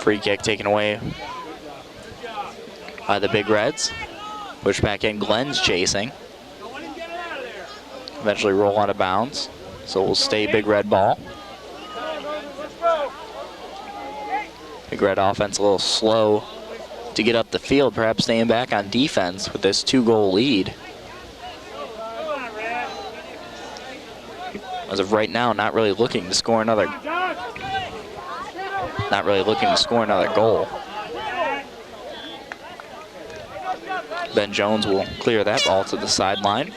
Free kick taken away by the Big Reds. Push back in, Glenn's chasing. Eventually roll out of bounds, so we'll stay Big Red ball. Big Red offense a little slow to get up the field, perhaps staying back on defense with this 2-goal lead. As of right now, not really looking to score another goal. Ben Jones will clear that ball to the sideline.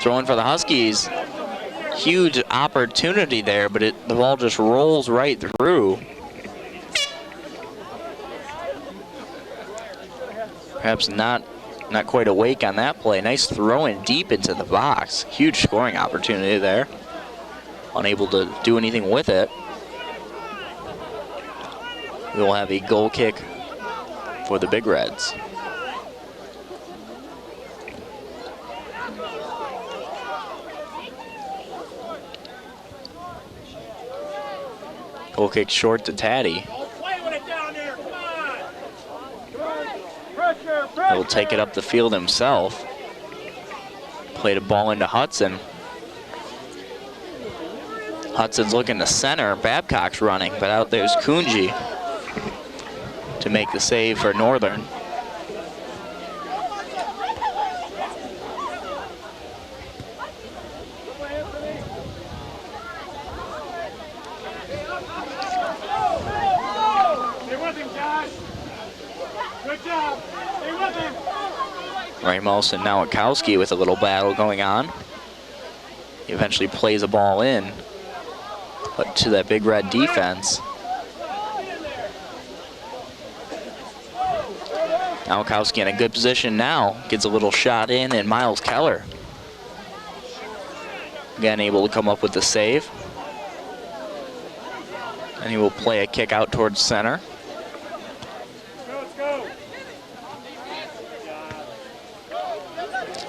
Throwing for the Huskies. Huge opportunity there, but the ball just rolls right through. Perhaps not quite awake on that play. Nice throw in deep into the box. Huge scoring opportunity there. Unable to do anything with it. We will have a goal kick for the Big Reds. Goal kick short to Taddy. He'll take it up the field himself. Played a ball into Hudson. Hudson's looking to center. Babcock's running, but out there's Kunji to make the save for Northern. Ramos and Nowakowski with a little battle going on. He eventually plays a ball in, but to that Big Red defense. Nowakowski in a good position now. Gets a little shot in, and Miles Keller again able to come up with the save. And he will play a kick out towards center.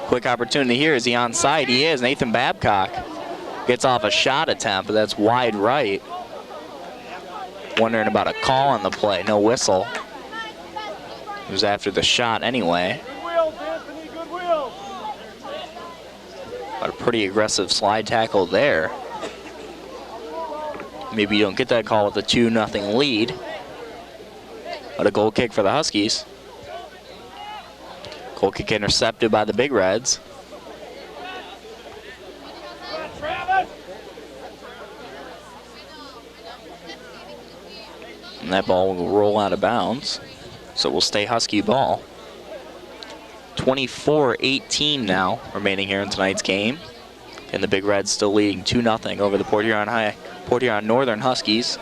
Quick opportunity here. Is he onside? He is. Nathan Babcock gets off a shot attempt, but that's wide right. Wondering about a call on the play. No whistle. It was after the shot anyway. But a pretty aggressive slide tackle there. Maybe you don't get that call with a 2-0 lead. But a goal kick for the Huskies. Goal kick intercepted by the Big Reds. And that ball will roll out of bounds. So it will stay Husky ball. 24-18 now remaining here in tonight's game. And the Big Reds still leading 2-0 over the Port Huron Northern Huskies.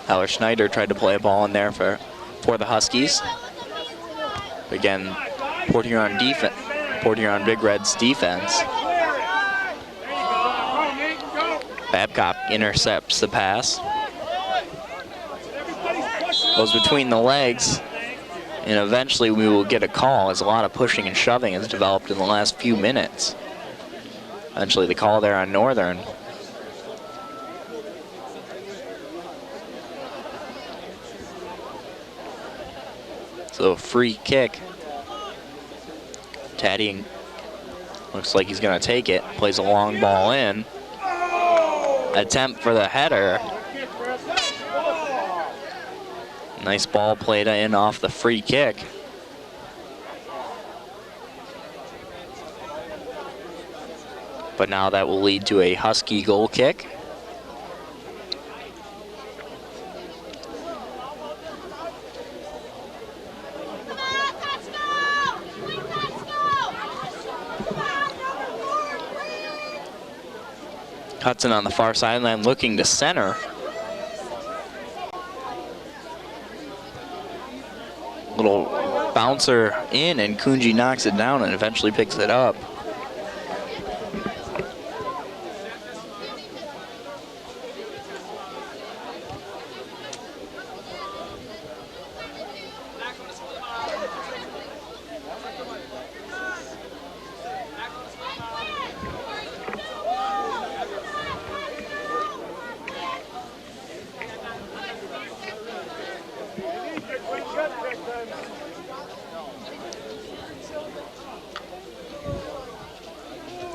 Heller Schneider tried to play a ball in there for the Huskies. Again, Port Huron Big Reds defense. Babcock intercepts the pass. Goes between the legs, and eventually we will get a call as a lot of pushing and shoving has developed in the last few minutes. Eventually the call there on Northern. So free kick. Taddy looks like he's going to take it. Plays a long ball in. Attempt for the header. Nice ball played in off the free kick. But now that will lead to a Husky goal kick. Hudson on the far sideline looking to center. Little bouncer in, and Kunji knocks it down and eventually picks it up.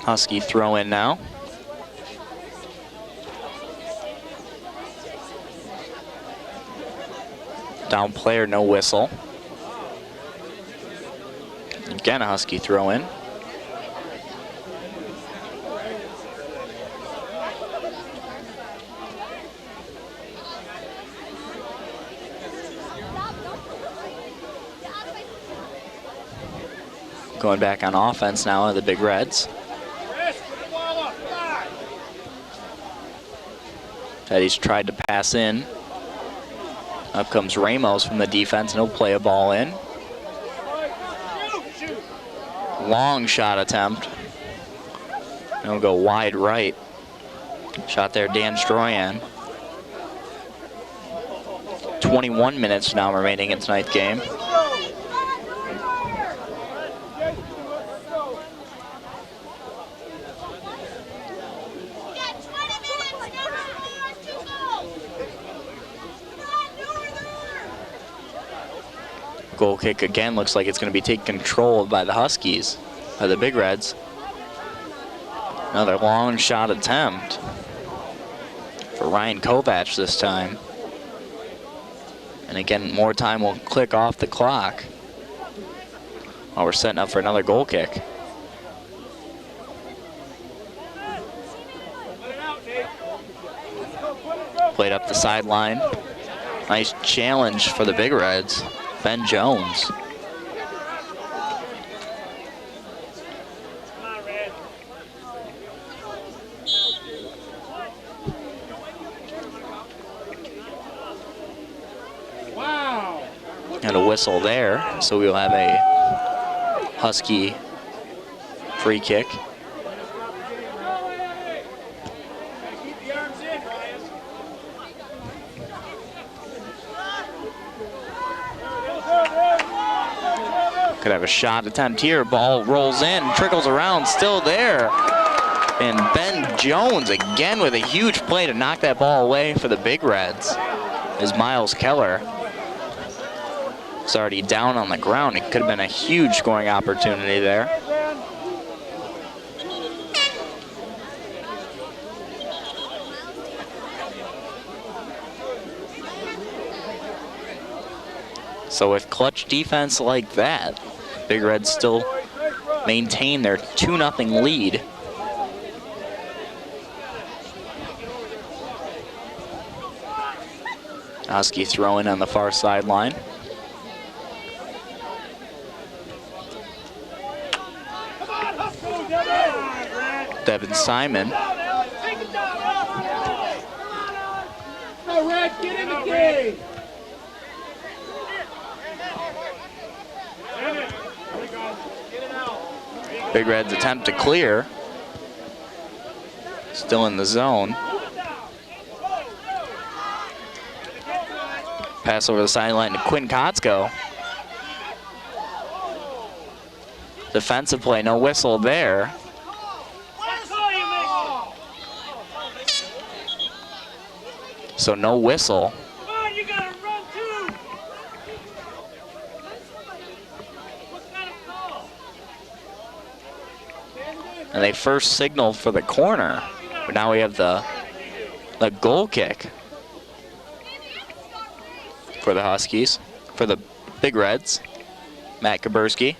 Husky throw in now. Down player, no whistle. And Again, a Husky throw in. Going back on offense now are the Big Reds. Teddy's tried to pass in. Up comes Ramos from the defense, and he'll play a ball in. Long shot attempt. And he'll go wide right. Shot there, Dan Stroyan. 21 minutes now remaining in tonight's game. Goal kick again looks like it's going to be taken control of by the Huskies, by the Big Reds. Another long shot attempt for Ryan Kovac this time. And again, more time will click off the clock while we're setting up for another goal kick. Played up the sideline. Nice challenge for the Big Reds. Ben Jones. Wow. And a whistle there, so we'll have a Husky free kick. Could have a shot attempt here. Ball rolls in, trickles around, still there. And Ben Jones again with a huge play to knock that ball away for the Big Reds. Is Miles Keller. It's already down on the ground. It could have been a huge scoring opportunity there. So with clutch defense like that, Big Reds still maintain their 2-0 lead. Husky throwing on the far sideline. Devin Simon. Red, get in the game. Big Reds attempt to clear. Still in the zone. Pass over the sideline to Quinn Kotsko. Defensive play, no whistle there. So no whistle. And they first signaled for the corner, but now we have the goal kick for the Huskies, for the Big Reds. Matt Kaburski.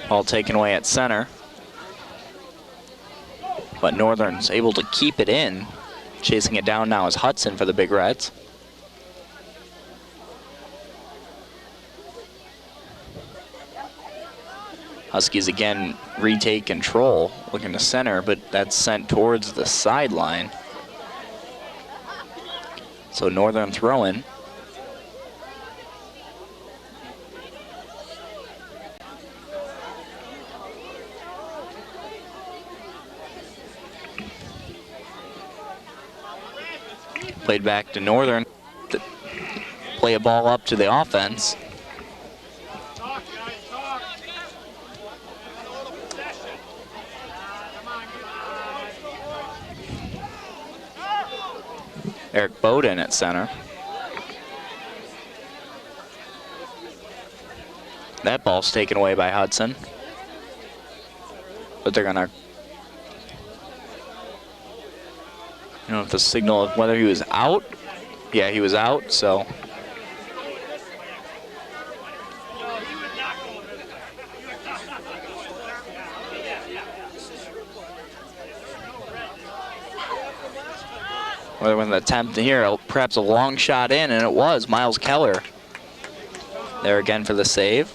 Ball taken away at center. But Northern's able to keep it in. Chasing it down now is Hudson for the Big Reds. Huskies again retake control, looking to center, but that's sent towards the sideline. So Northern throw-in. Played back to Northern to play a ball up to the offense. Eric Bowden at center. That ball's taken away by Hudson. But they're gonna, I don't know if the signal of whether he was out. Yeah, he was out, so. Whether with an attempt here, perhaps a long shot in, and it was Miles Keller there again for the save.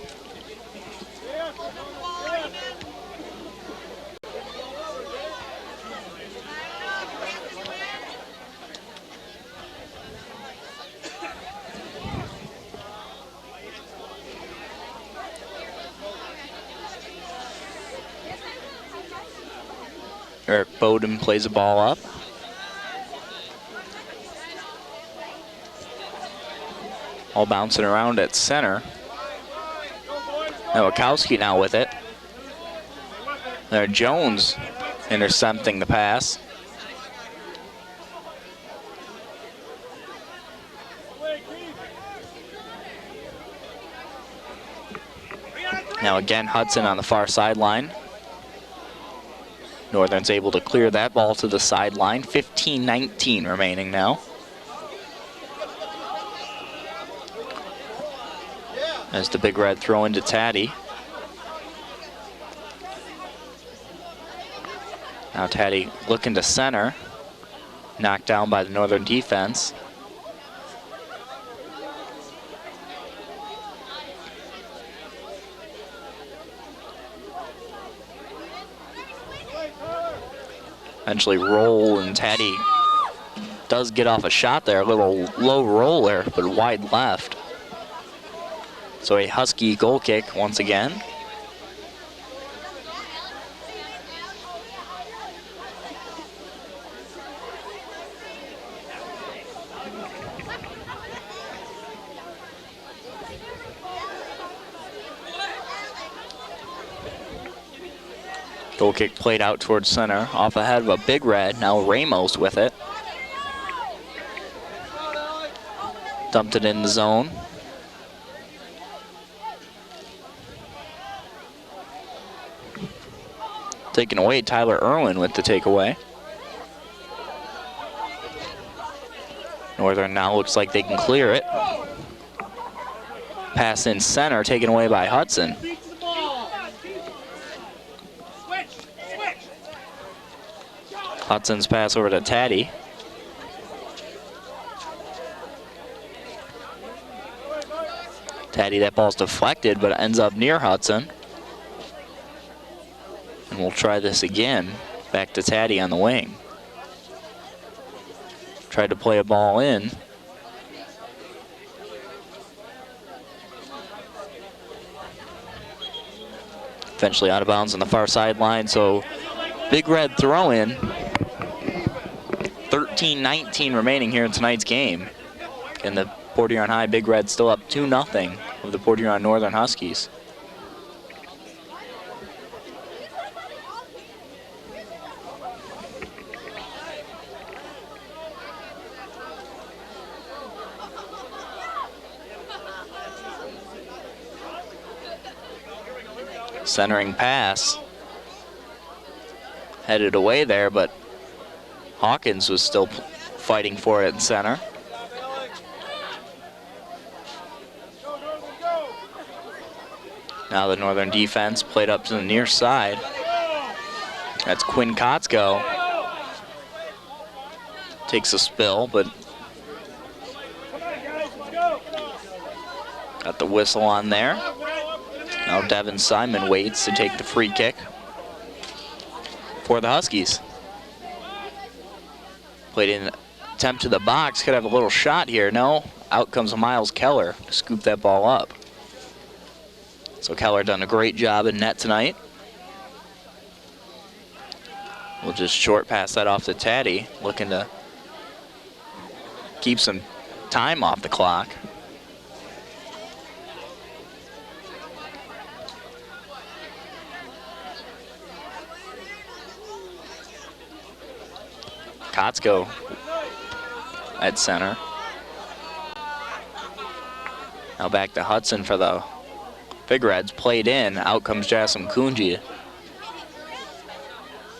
Eric Bowden plays the ball up. All bouncing around at center. Nowakowski now with it. There, Jones intercepting the pass. Now again, Hudson on the far sideline. Northern's able to clear that ball to the sideline. 15-19 remaining now. As the Big Red throw into Taddy. Now Taddy looking to center. Knocked down by the Northern defense. Eventually roll, and Taddy does get off a shot there. A little low roll there, but wide left. So a Husky goal kick once again. Goal kick played out towards center, off ahead of a Big Red. Now Ramos with it. Dumped it in the zone. Taken away, Tyler Irwin with the takeaway. Northern now looks like they can clear it. Pass in center, taken away by Hudson. Hudson's pass over to Taddy. Taddy, that ball's deflected, but it ends up near Hudson. And we'll try this again. Back to Taddy on the wing. Tried to play a ball in. Eventually out of bounds on the far sideline, so Big Red throw in. 13-19 remaining here in tonight's game. And the Port Huron High Big Red still up 2-0 of the Port Huron Northern Huskies. Centering pass. Headed away there, but Hawkins was still fighting for it in center. Now the Northern defense played up to the near side. That's Quinn Kotzko. Takes a spill, but got the whistle on there. Now Devin Simon waits to take the free kick for the Huskies. Played in attempt to the box, could have a little shot here. No, out comes Miles Keller to scoop that ball up. So Keller done a great job in net tonight. We'll just short pass that off to Taddy, looking to keep some time off the clock. Kotzko at center. Now back to Hudson for the Big Reds. Played in. Out comes Jasmine Kunji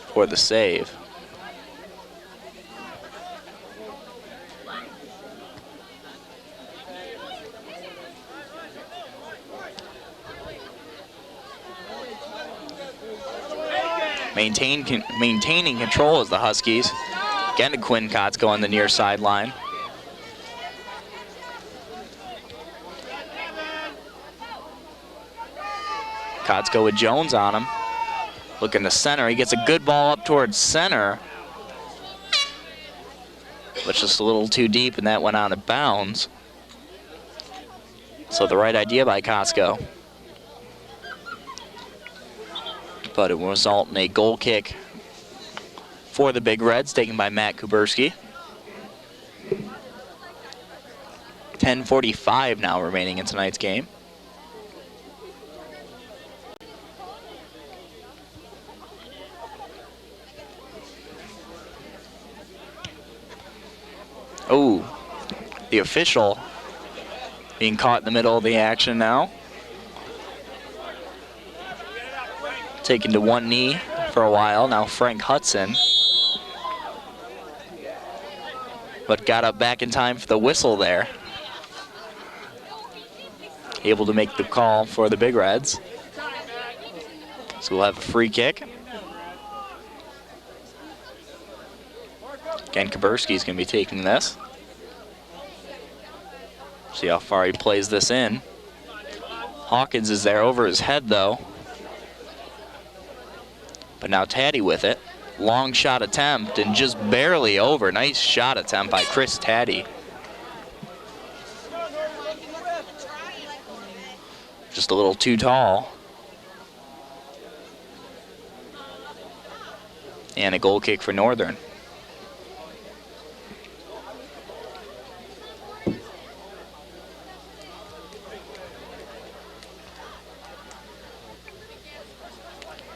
for the save. Maintaining control as the Huskies. Again to Quinn Kotsko on the near sideline. Kotsko with Jones on him. Looking to center. He gets a good ball up towards center. But just a little too deep, and that went out of bounds. So the right idea by Kotsko. But it will result in a goal kick for the Big Reds, taken by Matt Kuberski. 10:45 now remaining in tonight's game. Oh, the official being caught in the middle of the action now. Taken to one knee for a while. Now Frank Hudson. But got up back in time for the whistle there. Able to make the call for the Big Reds. So we'll have a free kick. Again, Kuberski's going to be taking this. See how far he plays this in. Hawkins is there over his head, though. But now Taddy with it. Long shot attempt and just barely over. Nice shot attempt by Chris Taddy. Just a little too tall. And a goal kick for Northern.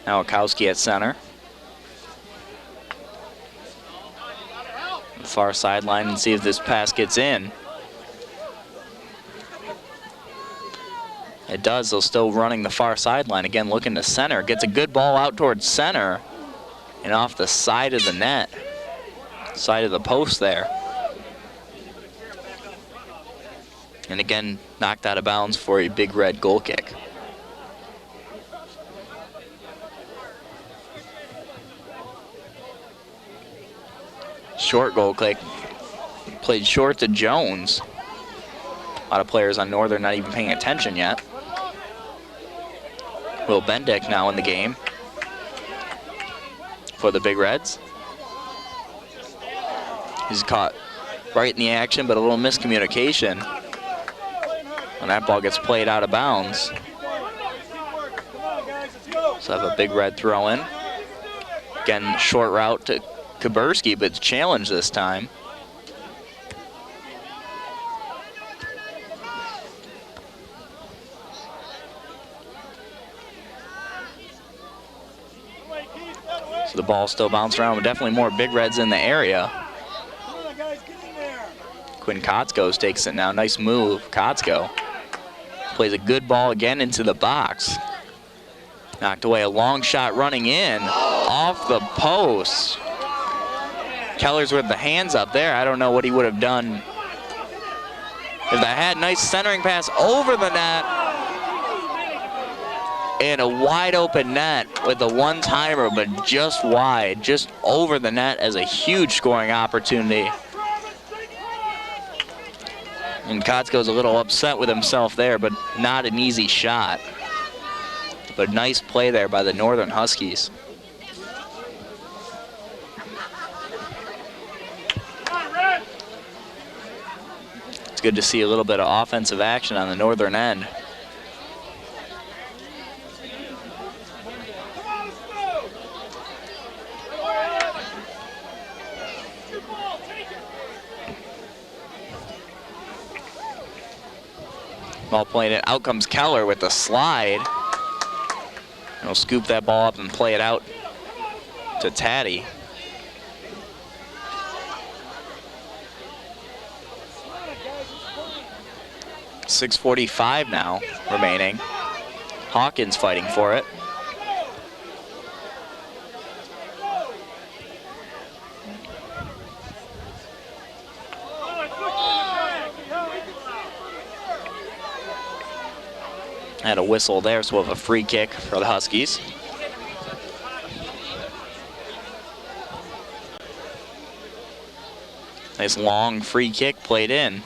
Now Akowski at center. The far sideline and see if this pass gets in. It does, they're still running the far sideline. Again, looking to center. Gets a good ball out towards center and off the side of the net. Side of the post there. And again, knocked out of bounds for a Big Red goal kick. Short goal kick, played short to Jones. A lot of players on Northern not even paying attention yet. Will Bendick now in the game for the Big Reds. He's caught right in the action, but a little miscommunication. And that ball gets played out of bounds. So have a Big Red throw in. Again, short route to Kuberski, but challenge this time. So the ball still bouncing around, but definitely more Big Reds in the area. Quinn Kotsko takes it now. Nice move, Kotsko. Plays a good ball again into the box. Knocked away, a long shot running in, off the post. Keller's with the hands up there. I don't know what he would have done if that had. Nice centering pass over the net. And a wide open net with a one-timer, but just wide, just over the net as a huge scoring opportunity. And Kotsko's a little upset with himself there, but not an easy shot. But nice play there by the Northern Huskies. It's good to see a little bit of offensive action on the Northern end. Ball playing it. Out comes Keller with the slide. And he'll scoop that ball up and play it out to Taddy. 6:45 now remaining. Hawkins fighting for it. Had a whistle there, so we'll have a free kick for the Huskies. Nice long free kick played in.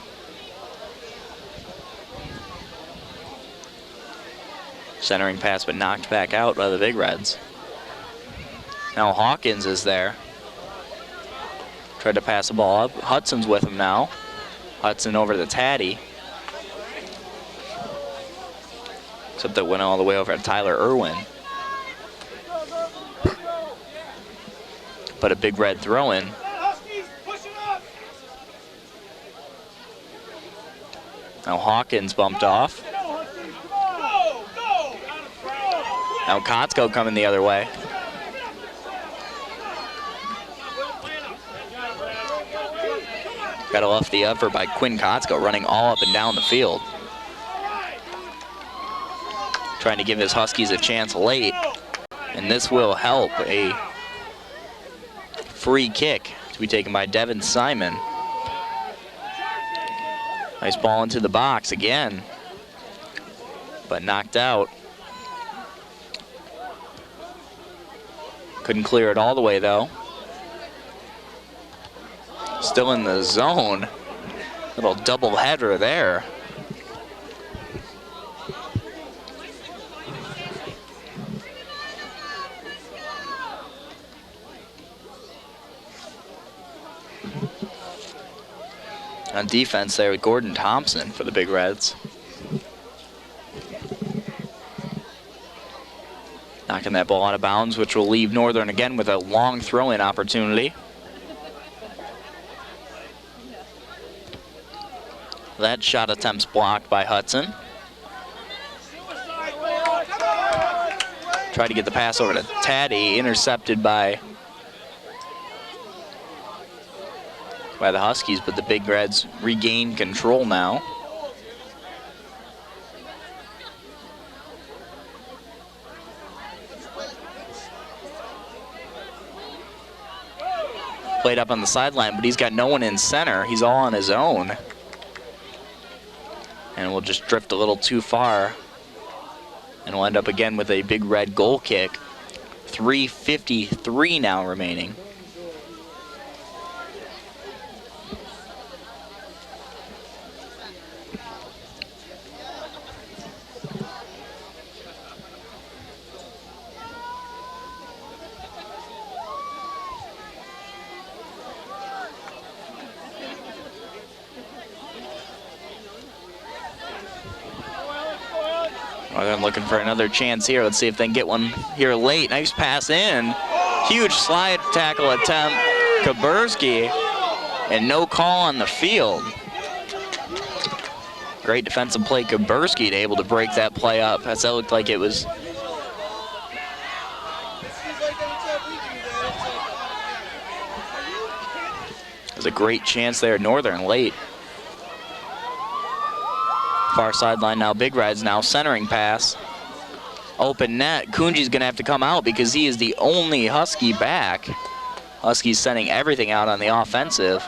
Centering pass, but knocked back out by the Big Reds. Now Hawkins is there. Tried to pass the ball up. Hudson's with him now. Hudson over to Taddy. Except that went all the way over to Tyler Irwin. But a Big Red throw in. Now Hawkins bumped off. Now Kotsko coming the other way. Got to left the effort by Quinn Kotsko, running all up and down the field. Trying to give his Huskies a chance late. And this will help. A free kick to be taken by Devin Simon. Nice ball into the box again, but knocked out. Couldn't clear it all the way though. Still in the zone. Little double header there. On defense there with Gordon Thompson for the Big Reds. Knocking that ball out of bounds, which will leave Northern again with a long throw-in opportunity. That shot attempt's blocked by Hudson. Tried to get the pass over to Taddy, intercepted by the Huskies, but the Big Reds regain control now. Played up on the sideline, but he's got no one in center. He's all on his own. And we'll just drift a little too far. And we'll end up again with a Big Red goal kick. 3:53 now remaining. Northern looking for another chance here. Let's see if they can get one here late. Nice pass in. Huge slide tackle attempt. Kaburski. And no call on the field. Great defensive play. Kaburski able to break that play up. As that looked like it was. There's a great chance there. Northern late. Far sideline now, Big Reds now centering pass. Open net, Kunji's gonna have to come out because he is the only Husky back. Huskies sending everything out on the offensive,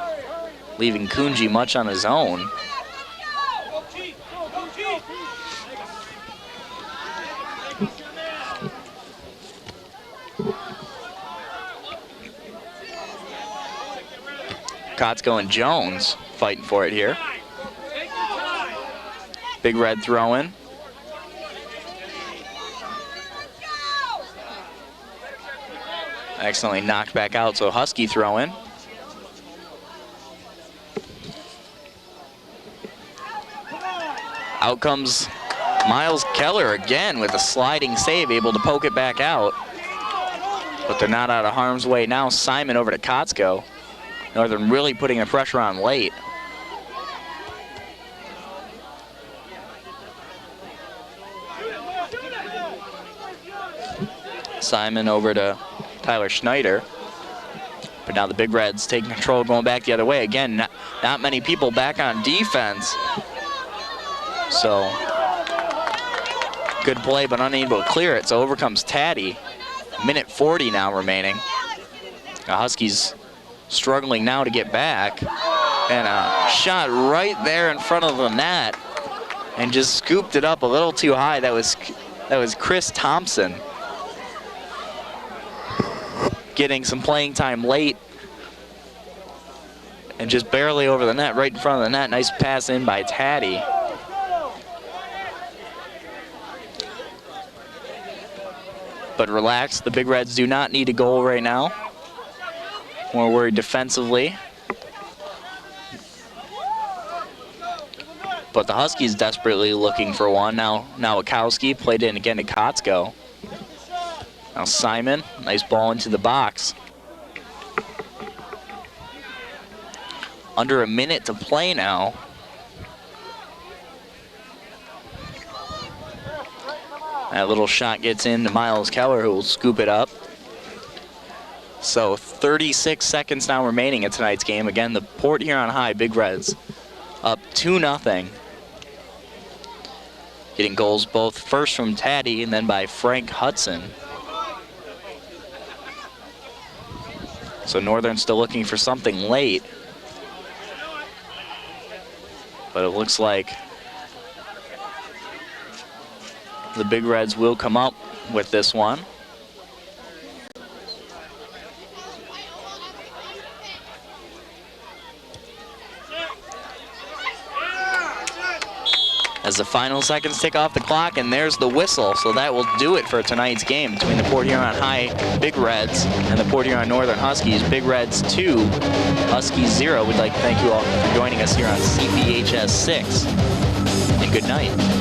leaving Kunji much on his own. Kotsko and Jones fighting for it here. Big Red throw in. Excellently knocked back out, so Husky throw in. Out comes Miles Keller again with a sliding save, able to poke it back out. But they're not out of harm's way now. Simon over to Kotsko. Northern really putting the pressure on late. Simon over to Tyler Schneider. But now the Big Reds taking control, going back the other way. Again, not many people back on defense. So, good play, but unable to clear it. So over comes Taddy. Minute 40 now remaining. The Huskies struggling now to get back. And a shot right there in front of the net. And just scooped it up a little too high. That was Chris Thompson getting some playing time late. And just barely over the net, right in front of the net. Nice pass in by Taddy. But relax, the Big Reds do not need a goal right now. More worried defensively. But the Huskies desperately looking for one. Now Wachowski played in again to Kotsko. Now Simon, nice ball into the box. Under a minute to play now. That little shot gets in to Miles Keller, who will scoop it up. So 36 seconds now remaining in tonight's game. Again, the Port Huron High Big Reds up 2-0. Getting goals both first from Taddy and then by Frank Hudson. So Northern still looking for something late. But it looks like the Big Reds will come up with this one. As the final seconds tick off the clock, and there's the whistle. So that will do it for tonight's game between the Port Huron High Big Reds and the Port Huron Northern Huskies. Big Reds 2, Huskies 0. We'd like to thank you all for joining us here on CPHS 6. And good night.